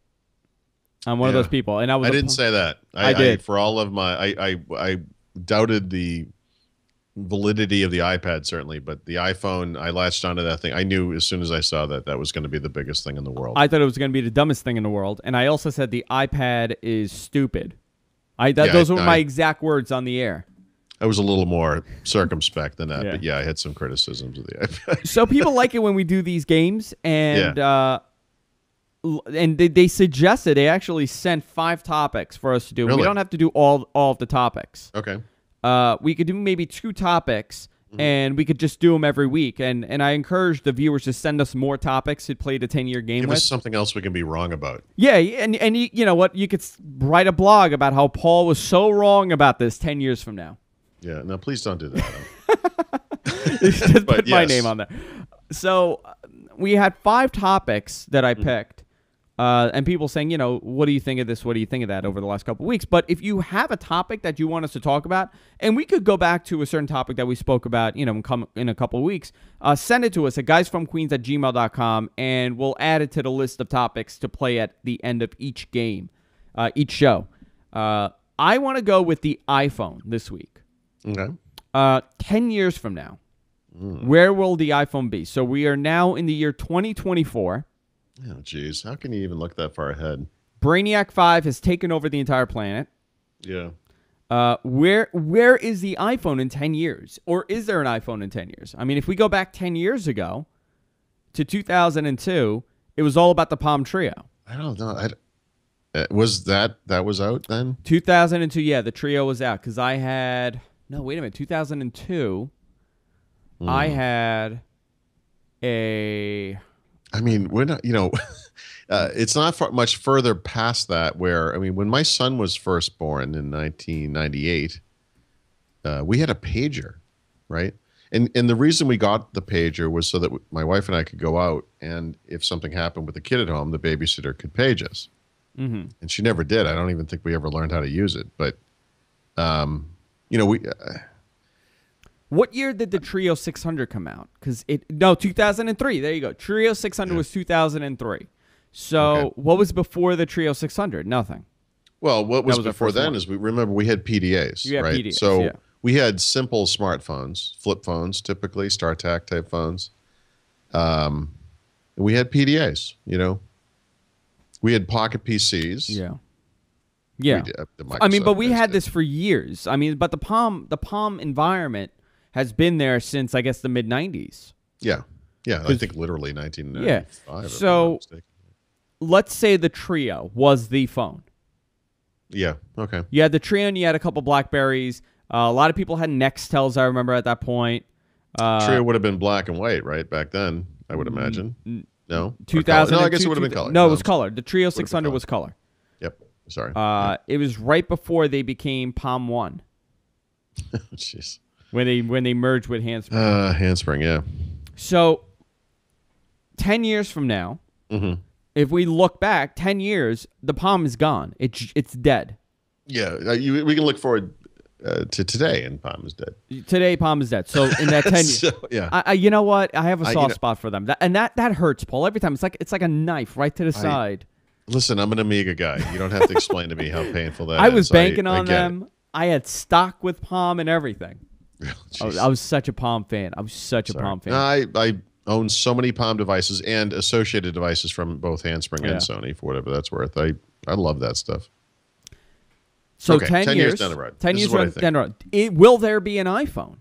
I'm one of those people. And I didn't say that. I did. For all of my... I doubted the validity of the iPad, certainly, but the iPhone, I latched onto that thing. I knew as soon as I saw that was going to be the biggest thing in the world. I thought it was going to be the dumbest thing in the world, and I also said the iPad is stupid. Those were my exact words on the air. I was a little more circumspect than that, but I had some criticisms of the iPad. So people like it when we do these games, and they suggested, they actually sent 5 topics for us to do. Really? We don't have to do all of the topics. Okay. We could do maybe 2 topics, and we could just do them every week. And I encourage the viewers to send us more topics to play the 10-year game with. Give us something else we can be wrong about. Yeah, and you know what? You could write a blog about how Paul was so wrong about this 10 years from now. Yeah, no, please don't do that. Just put my name on there. So we had 5 topics that I picked. And people saying, what do you think of this? What do you think of that over the last couple of weeks? But if you have a topic that you want us to talk about, and we could go back to a certain topic that we spoke about, in a couple of weeks, send it to us at guysfromqueens@gmail.com, and we'll add it to the list of topics to play at the end of each game, each show. I want to go with the iPhone this week. Okay. 10 years from now, where will the iPhone be? So we are now in the year 2024. Oh, geez. How can you even look that far ahead? Brainiac 5 has taken over the entire planet. Yeah. Where is the iPhone in 10 years? Or is there an iPhone in 10 years? I mean, if we go back 10 years ago to 2002, it was all about the Palm Trio. I don't know. Was that was out then? 2002, yeah, the Trio was out. Because I had... No, wait a minute. 2002, I had a... I mean, we're not, it's not much further past that where, when my son was first born in 1998, we had a pager, right? And the reason we got the pager was so that my wife and I could go out, and if something happened with the kid at home, the babysitter could page us. Mm-hmm. And she never did. I don't even think we ever learned how to use it. But, we... What year did the Trio 600 come out? 2003. There you go. Trio 600 was 2003. So what was before the Trio 600? Nothing. Well, what was before then is we had PDAs, right? PDAs, so we had simple smartphones, flip phones, typically StarTAC type phones. We had PDAs. We had pocket PCs. Yeah. Yeah. But we had this for years. But the Palm environment has been there since, I guess, the mid-90s. Yeah. Yeah, I think literally 1995. Yeah. So let's say the Trio was the phone. Yeah, okay. You had the Trio and you had a couple BlackBerries. A lot of people had Nextels, I remember, at that point. Trio would have been black and white, right? Back then, I would imagine. No? 2000. No, I guess it would have been color. No, it was color. The Trio 600 was color. Yep. Sorry. It was right before they became Palm One. Jeez. When they merged with Handspring. Handspring, yeah. So, 10 years from now, if we look back 10 years, the Palm is gone. It's dead. Yeah, we can look forward to today, and Palm is dead. Today, Palm is dead. So in that 10 years, So, yeah. you know what? I have a soft spot for them. That hurts, Paul. Every time it's like a knife right to the side. Listen, I'm an Amiga guy. You don't have to explain to me how painful that is. I was banking on them. I had stock with Palm and everything. I was such a Palm fan. I own so many Palm devices and associated devices from both Handspring and Sony, for whatever that's worth. I love that stuff. So okay, 10 years down the road. 10 years down the road. Will there be an iPhone?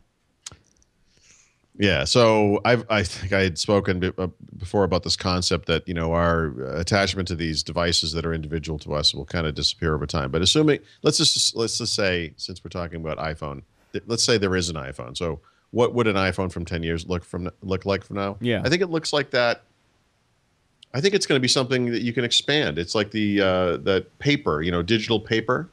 Yeah, so I think I had spoken before about this concept that, our attachment to these devices that are individual to us will kind of disappear over time. But assuming, let's just say, since we're talking about iPhone, let's say there is an iPhone. So what would an iPhone from 10 years look like from now? Yeah, I think it looks like that. I think it's going to be something that you can expand. It's like that paper, digital paper,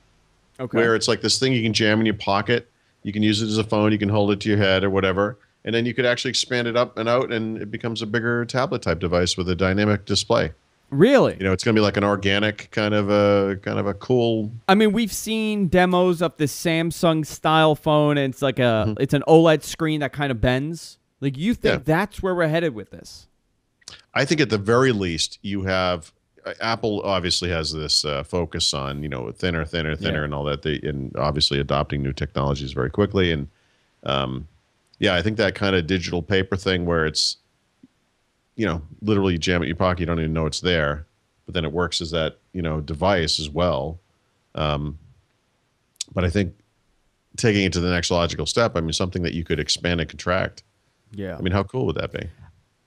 where it's like this thing you can jam in your pocket. You can use it as a phone. You can hold it to your head or whatever. And then you could actually expand it up and out, and it becomes a bigger tablet-type device with a dynamic display. Really? It's going to be like an organic kind of a cool. I mean, we've seen demos of this Samsung style phone, and it's like it's an OLED screen that kind of bends. Like, you think that's where we're headed with this? I think at the very least, you have Apple obviously has this focus on thinner, and all that. And obviously adopting new technologies very quickly, and yeah, I think that kind of digital paper thing where it's, literally you jam it in your pocket, you don't even know it's there, but then it works as that, device as well. But I think taking it to the next logical step, I mean, something that you could expand and contract. Yeah. I mean, how cool would that be?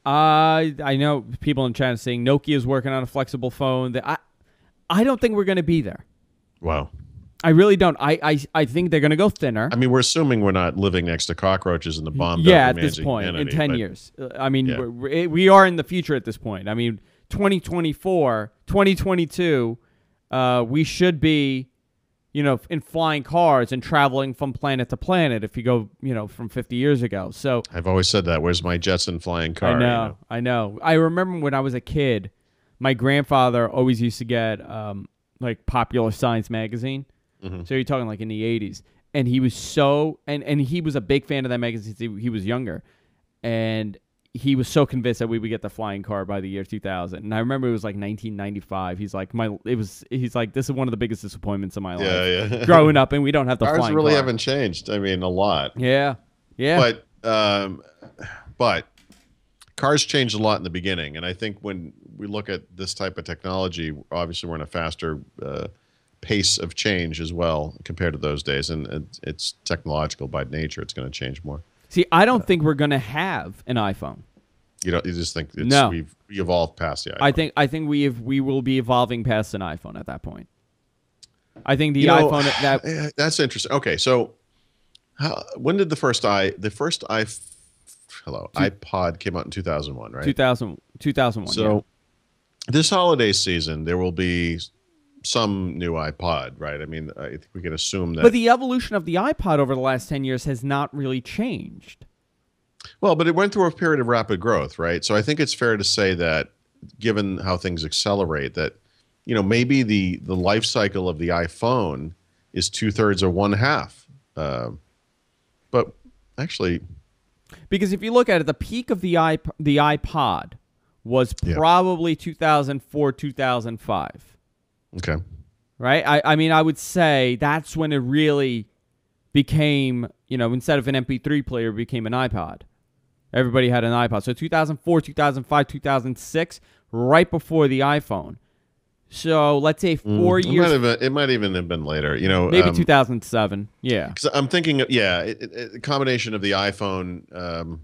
I know people in chat saying Nokia's working on a flexible phone. I don't think we're going to be there. Wow. I really don't. I think they're going to go thinner. I mean, we're assuming we're not living next to cockroaches in the bomb. At this point, in 10 years. I mean, we are in the future at this point. I mean, 2024, 2022, we should be, in flying cars and traveling from planet to planet if you go, from 50 years ago. So I've always said that. Where's my Jetson flying car? I know. I remember when I was a kid, my grandfather always used to get like Popular Science magazine. So you're talking like in the 80s. And he was and he was a big fan of that magazine since he was younger. And he was so convinced that we would get the flying car by the year 2000. And I remember it was like 1995. He's like, this is one of the biggest disappointments of my life. Growing up, and we don't have the flying car. Ours really haven't changed. I mean, a lot. Yeah. But cars changed a lot in the beginning. And I think when we look at this type of technology, obviously we're in a faster pace of change as well compared to those days, and it's technological by nature. It's going to change more. See, I don't think we're going to have an iPhone. You just think we've evolved past the iPhone. I think we will be evolving past an iPhone at that point. I think the iPhone that's interesting. Okay, so when did the first iPod came out in 2001, right? 2001. So this holiday season there will be some new iPod, right? I mean, I think we can assume that. But the evolution of the iPod over the last 10 years has not really changed. Well, but it went through a period of rapid growth, right? So I think it's fair to say that given how things accelerate, that, maybe the life cycle of the iPhone is 2/3 or 1/2. But actually. Because if you look at it, the peak of the iPod was probably 2004, 2005. Okay. Right? I mean, I would say that's when it really became, instead of an MP3 player, it became an iPod. Everybody had an iPod. So 2004, 2005, 2006, right before the iPhone. So let's say 4 years. It might even have been later. Maybe 2007. Yeah. Because I'm thinking, a combination of the iPhone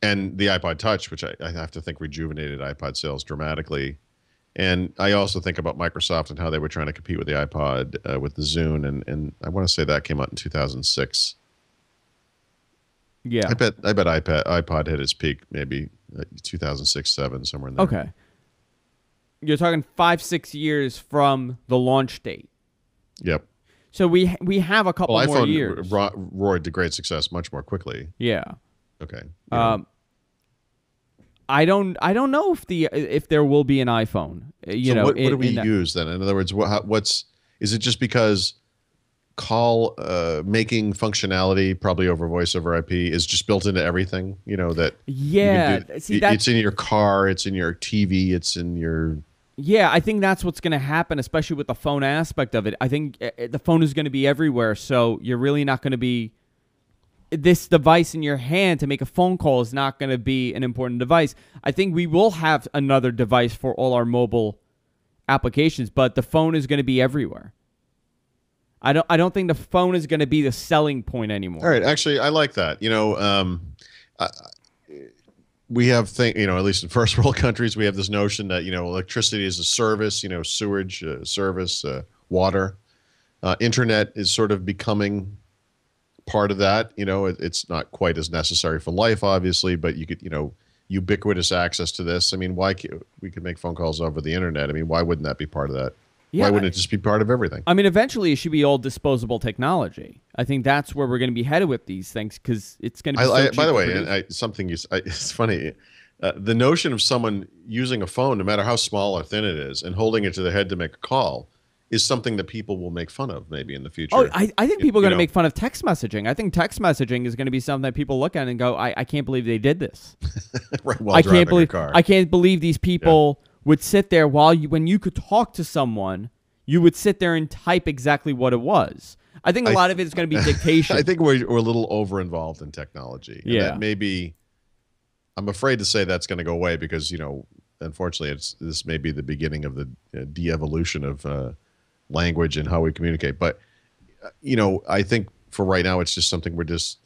and the iPod Touch, which I have to think rejuvenated iPod sales dramatically. And I also think about Microsoft and how they were trying to compete with the iPod with the Zune, and I want to say that came out in 2006. Yeah. I bet iPod hit its peak maybe 2006, 7, somewhere in there. Okay. You're talking 5-6 years from the launch date. Yep. So we have a couple more iPhone years. roared to great success much more quickly. Yeah. Okay. I don't know if there will be an iPhone. What do we use then? In other words, is it just because call making functionality, probably over voice over IP, is just built into everything? That it's in your car, it's in your TV, it's in your. Yeah, I think that's what's going to happen, especially with the phone aspect of it. I think the phone is going to be everywhere, so you're really not going to be. This device in your hand to make a phone call is not going to be an important device. I think we will have another device for all our mobile applications, but the phone is going to be everywhere. I don't think the phone is going to be the selling point anymore. All right, actually, I like that. We have at least in first world countries, we have this notion that electricity is a service, sewage service, water, internet is sort of becoming part of that. It's not quite as necessary for life, obviously, but you could ubiquitous access to this. I mean, we could make phone calls over the internet? I mean, why wouldn't that be part of that? Yeah, why wouldn't it just be part of everything? I mean, eventually it should be all disposable technology. I think that's where we're going to be headed with these things because it's going to be so cheap. By the way, it's funny. The notion of someone using a phone, no matter how small or thin it is, and holding it to their head to make a call is something that people will make fun of maybe in the future. Oh, I think people are going to make fun of text messaging. I think text messaging is going to be something that people look at and go, I can't believe they did this. Right, while driving a car. I can't believe these people would sit there when you could talk to someone, you would sit there and type exactly what it was. I think a lot of it is going to be dictation. I think we're a little over-involved in technology. And yeah. That maybe, I'm afraid to say that's going to go away because, unfortunately, this may be the beginning of the de-evolution of language and how we communicate. But, I think for right now, it's just something we're just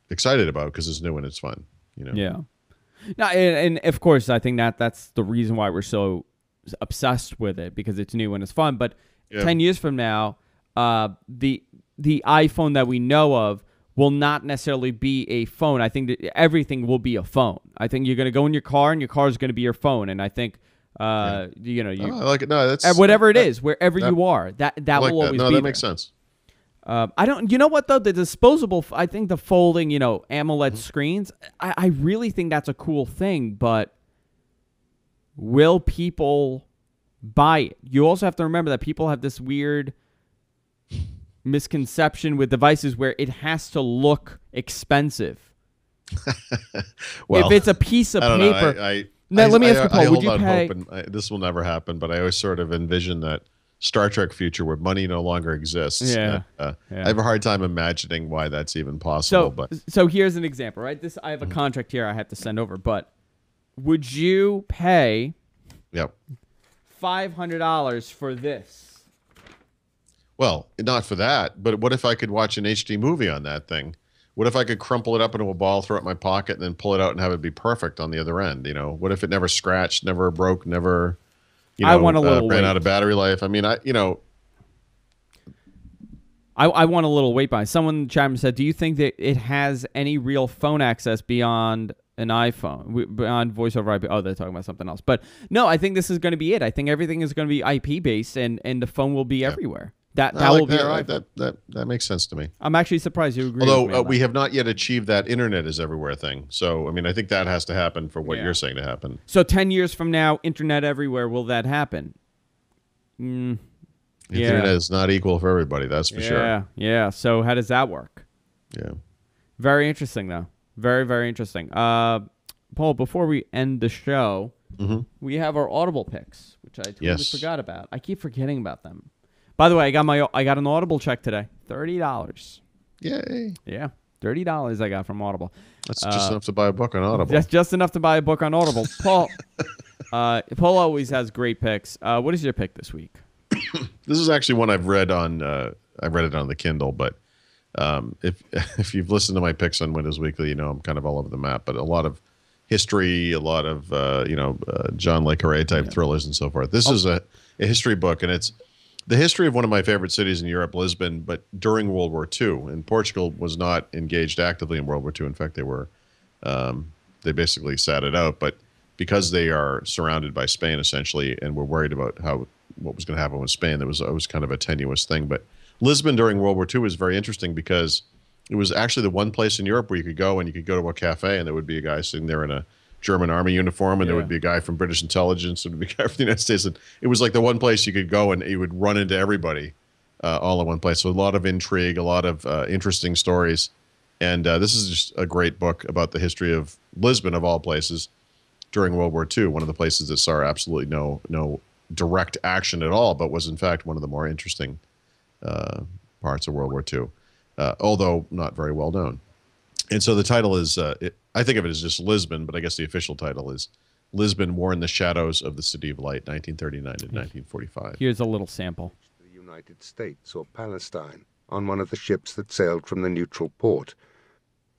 excited about because it's new and it's fun. Yeah. No, and of course, I think that's the reason why we're so obsessed with it because it's new and it's fun. But 10 years from now, the iPhone that we know of will not necessarily be a phone. I think that everything will be a phone. I think you're going to go in your car and your car is going to be your phone. And I think, I like it. No, that's whatever it is, wherever you are, that will always be there. No, that makes sense. I don't. You know what though? The disposable. I think the folding, AMOLED screens. I really think that's a cool thing. But will people buy it? You also have to remember that people have this weird misconception with devices where it has to look expensive. Well, if it's a piece of paper. Let me ask you, Paul. Would you pay? This will never happen, but I always sort of envision that Star Trek future where money no longer exists. Yeah. I have a hard time imagining why that's even possible. So here's an example, right? I have a contract here I have to send over, but would you pay $500 for this? Well, not for that, but what if I could watch an HD movie on that thing? What if I could crumple it up into a ball, throw it in my pocket, and then pull it out and have it be perfect on the other end? What if it never scratched, never broke, never I want a little ran weight. out of battery life? I mean, I want a little weight behind. Someone in the chat room said, do you think that it has any real phone access beyond an iPhone, beyond voice over IP? Oh, they're talking about something else. But no, I think this is going to be it. I think everything is going to be IP-based, and the phone will be everywhere. That will be our iPhone. That makes sense to me. I'm actually surprised you agree. Although we have not yet achieved that internet is everywhere thing. So, I mean, I think that has to happen for what you're saying to happen. So 10 years from now, internet everywhere, will that happen? The internet is not equal for everybody, that's for sure. Yeah. So how does that work? Yeah. Very interesting, though. Very, very interesting. Paul, before we end the show, we have our Audible picks, which I totally forgot about. I keep forgetting about them. By the way, I got an Audible check today. $30. Yay. Yeah. $30 I got from Audible. That's just enough to buy a book on Audible. That's just enough to buy a book on Audible. Paul Paul always has great picks. What is your pick this week? This is actually one I've read on I read it on the Kindle, but if you've listened to my picks on Windows Weekly, I'm kind of all over the map, but a lot of history, a lot of John Le Carre type thrillers and so forth. This is a history book, and the history of one of my favorite cities in Europe, Lisbon, but during World War II. And Portugal was not engaged actively in World War II. In fact, they basically sat it out. But because they are surrounded by Spain essentially, and were worried about what was going to happen with Spain, it was kind of a tenuous thing. But Lisbon during World War II was very interesting because it was actually the one place in Europe where you could go to a cafe and there would be a guy sitting there in a German army uniform, and there would be a guy from British intelligence, and there would be a guy from the United States. And it was like the one place you could go and you would run into everybody all in one place. So a lot of intrigue, a lot of interesting stories. And this is just a great book about the history of Lisbon, of all places, during World War II, one of the places that saw absolutely no direct action at all, but was in fact one of the more interesting parts of World War II, although not very well known. And so the title is, I think of it as just Lisbon, but I guess the official title is Lisbon, War in the Shadows of the City of Light, 1939 to 1945. Here's a little sample. The United States or Palestine on one of the ships that sailed from the neutral port,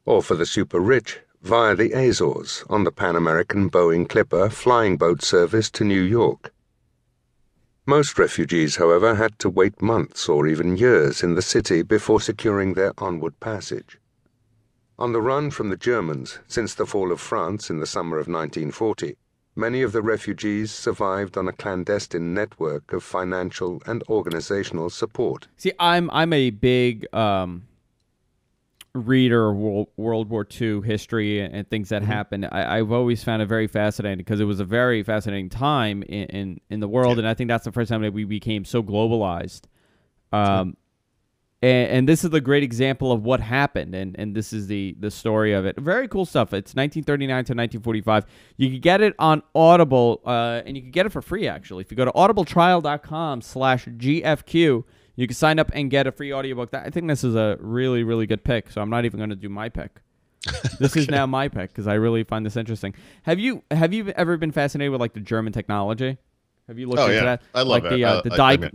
or for the super-rich, via the Azores on the Pan American Boeing Clipper flying boat service to New York. Most refugees, however, had to wait months or even years in the city before securing their onward passage. On the run from the Germans since the fall of France in the summer of 1940, many of the refugees survived on a clandestine network of financial and organizational support. See, I'm a big reader of World War II history and things that happened. I've always found it very fascinating because it was a very fascinating time in the world, and I think that's the first time that we became so globalized. And this is a great example of what happened, and this is the story of it. Very cool stuff. It's 1939 to 1945. You can get it on Audible, and you can get it for free, actually. If you go to audibletrial.com/GFQ, you can sign up and get a free audiobook. I think this is a really, really good pick, so I'm not even going to do my pick. This is now my pick because I really find this interesting. Have you ever been fascinated with like the German technology? Have you looked into that? I love it.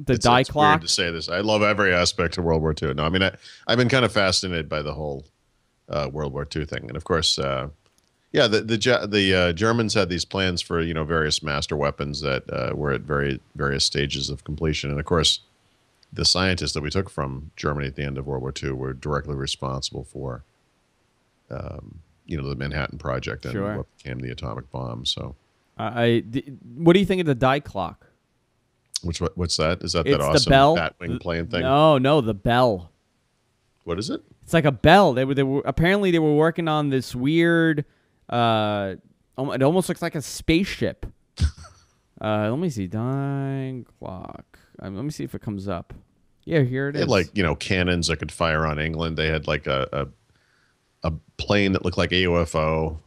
The die clock. Weird to say this. I love every aspect of World War II. No, I mean I've been kind of fascinated by the whole World War II thing, and of course, the Germans had these plans for various master weapons that were at various stages of completion, and of course, the scientists that we took from Germany at the end of World War II were directly responsible for, the Manhattan Project and what became the atomic bomb. So. What do you think of the die clock? What's that? Is that it's awesome the bell? Batwing plane thing? No, the bell. What is it? It's like a bell. They were apparently they were working on this weird. It almost looks like a spaceship. Let me see, die clock. Let me see if it comes up. Yeah, here it is. They had cannons that could fire on England. They had like a plane that looked like a UFO.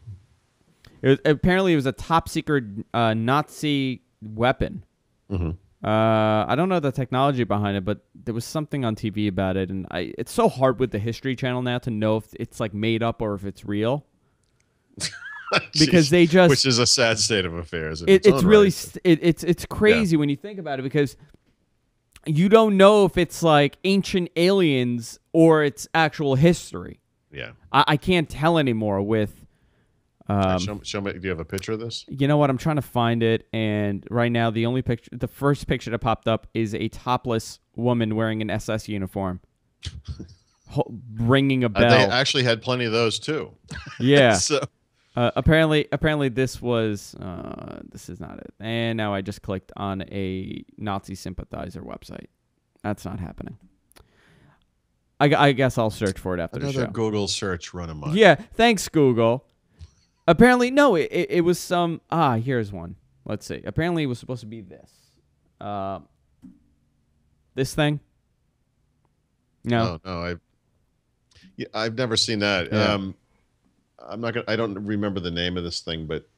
Apparently, it was a top secret Nazi weapon. Mm-hmm. I don't know the technology behind it, but there was something on TV about it, and it's so hard with the History Channel now to know if it's like made up or if it's real. Because they just, which is a sad state of affairs. It's really it's crazy when you think about it because you don't know if it's like ancient aliens or it's actual history. Yeah, I can't tell anymore with. Show me. Do you have a picture of this? You know what? I'm trying to find it, and right now the first picture that popped up is a topless woman wearing an SS uniform, ringing a bell. They actually had plenty of those too. Yeah. So. Apparently this was this is not it. And now I just clicked on a Nazi sympathizer website. That's not happening. I guess I'll search for it after the show. Another Google search run amok. Yeah, thanks Google. Apparently, no, it was some... here's one. Let's see. Apparently, it was supposed to be this. This thing? No. No, I've never seen that. Yeah. I don't remember the name of this thing, but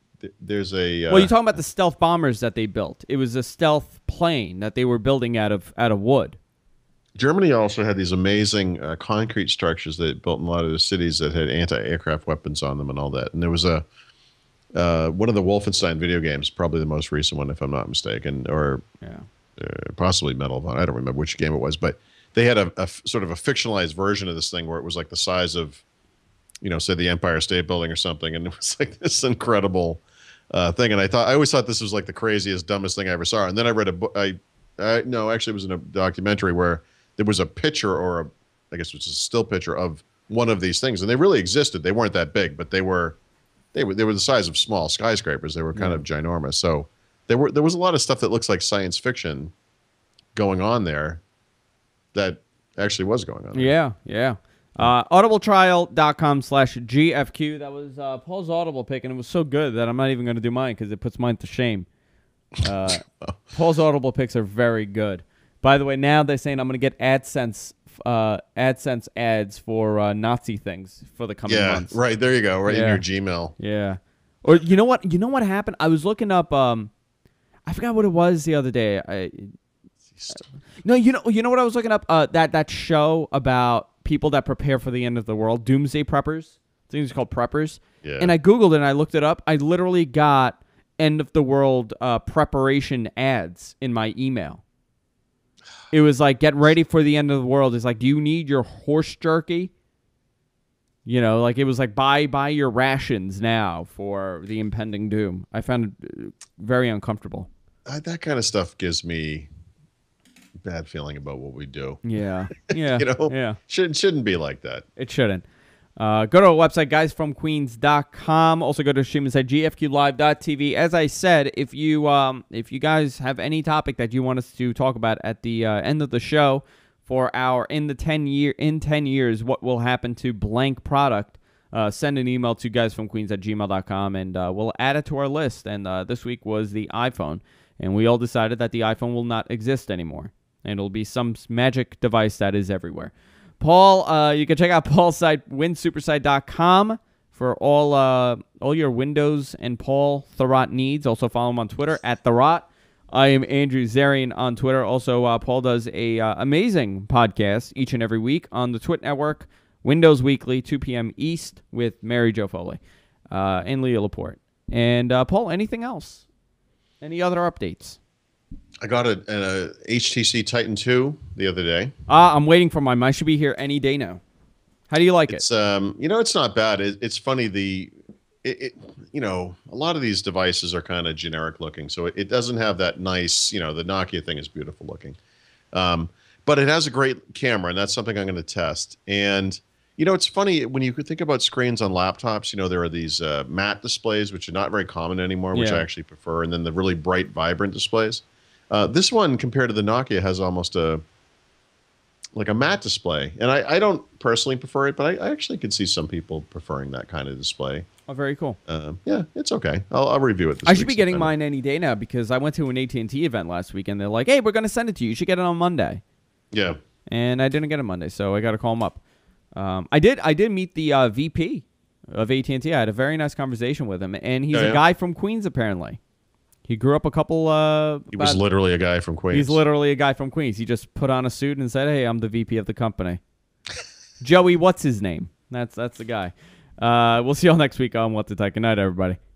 there's a... well, you're talking about the stealth bombers that they built. It was a stealth plane that they were building out of wood. Germany also had these amazing concrete structures that built in a lot of the cities that had anti-aircraft weapons on them and all that. And there was one of the Wolfenstein video games, probably the most recent one, if I'm not mistaken, or possibly Medal of Honor. I don't remember which game it was, but they had a sort of a fictionalized version of this thing where it was like the size of, say the Empire State Building or something, and it was like this incredible thing. And I always thought this was like the craziest, dumbest thing I ever saw. And then I read a book. No, actually, it was in a documentary where there was a picture, or I guess it was a still picture of one of these things, and they really existed. They weren't that big, but they were the size of small skyscrapers. They were kind of ginormous. So there was a lot of stuff that looks like science fiction going on there that actually was going on there. Yeah, yeah. Audibletrial.com/GFQ. That was Paul's Audible pick, and it was so good that I'm not even going to do mine because it puts mine to shame. Paul's Audible picks are very good. By the way, now they're saying I'm going to get AdSense ads for Nazi things for the coming months. Right. There you go. Right in your Gmail. Yeah. Or you know what? You know what happened? I was looking up. I forgot what it was the other day. No, you know what I was looking up? That show about people that prepare for the end of the world, Doomsday Preppers. I think it's called Preppers. Yeah. And I Googled it and I looked it up. I literally got end of the world preparation ads in my email. It was like, get ready for the end of the world. It's like, do you need your horse jerky? You know, like it was like, buy your rations now for the impending doom. I found it very uncomfortable. That kind of stuff gives me a bad feeling about what we do. Yeah. Yeah. Yeah. Shouldn't be like that. It shouldn't. Go to our website, guysfromqueens.com. Also go to our streaming site, gfqlive.tv. As I said, if you guys have any topic that you want us to talk about at the end of the show for our in 10 years, what will happen to blank product, send an email to guysfromqueens@gmail.com, and we'll add it to our list. And this week was the iPhone, and we all decided that the iPhone will not exist anymore, and it'll be some magic device that is everywhere. Paul, you can check out Paul's site, winsupersite.com, for all your Windows and Paul Thurrott needs. Also follow him on Twitter @Thurrott. I am Andrew Zarian on Twitter. Also, Paul does a amazing podcast each and every week on the Twit Network, Windows Weekly, 2 p.m. East, with Mary Jo Foley and Leah Laporte. And Paul, anything else? Any other updates? I got a HTC Titan 2 the other day. I'm waiting for mine. Mine should be here any day now. How do you like it? It's not bad. It's funny. A lot of these devices are kind of generic looking, so it doesn't have that nice, the Nokia thing is beautiful looking. But it has a great camera, and that's something I'm going to test. And, it's funny when you think about screens on laptops, there are these matte displays, which are not very common anymore, which I actually prefer, and then the really bright, vibrant displays. This one, compared to the Nokia, has almost a matte display. And I don't personally prefer it, but I actually could see some people preferring that kind of display. Oh, very cool. Yeah, it's okay. I'll review it this week. I should be getting mine any day now because I went to an AT&T event last week, and they're like, hey, we're going to send it to you. You should get it on Monday. Yeah. And I didn't get it Monday, so I got to call them up. I did meet the VP of AT&T. I had a very nice conversation with him, and he's a guy from Queens, apparently. He grew up a couple... he was literally a guy from Queens. He's literally a guy from Queens. He just put on a suit and said, hey, I'm the VP of the company. Joey, what's his name? That's the guy. We'll see you all next week on What the Tech. Good night, everybody.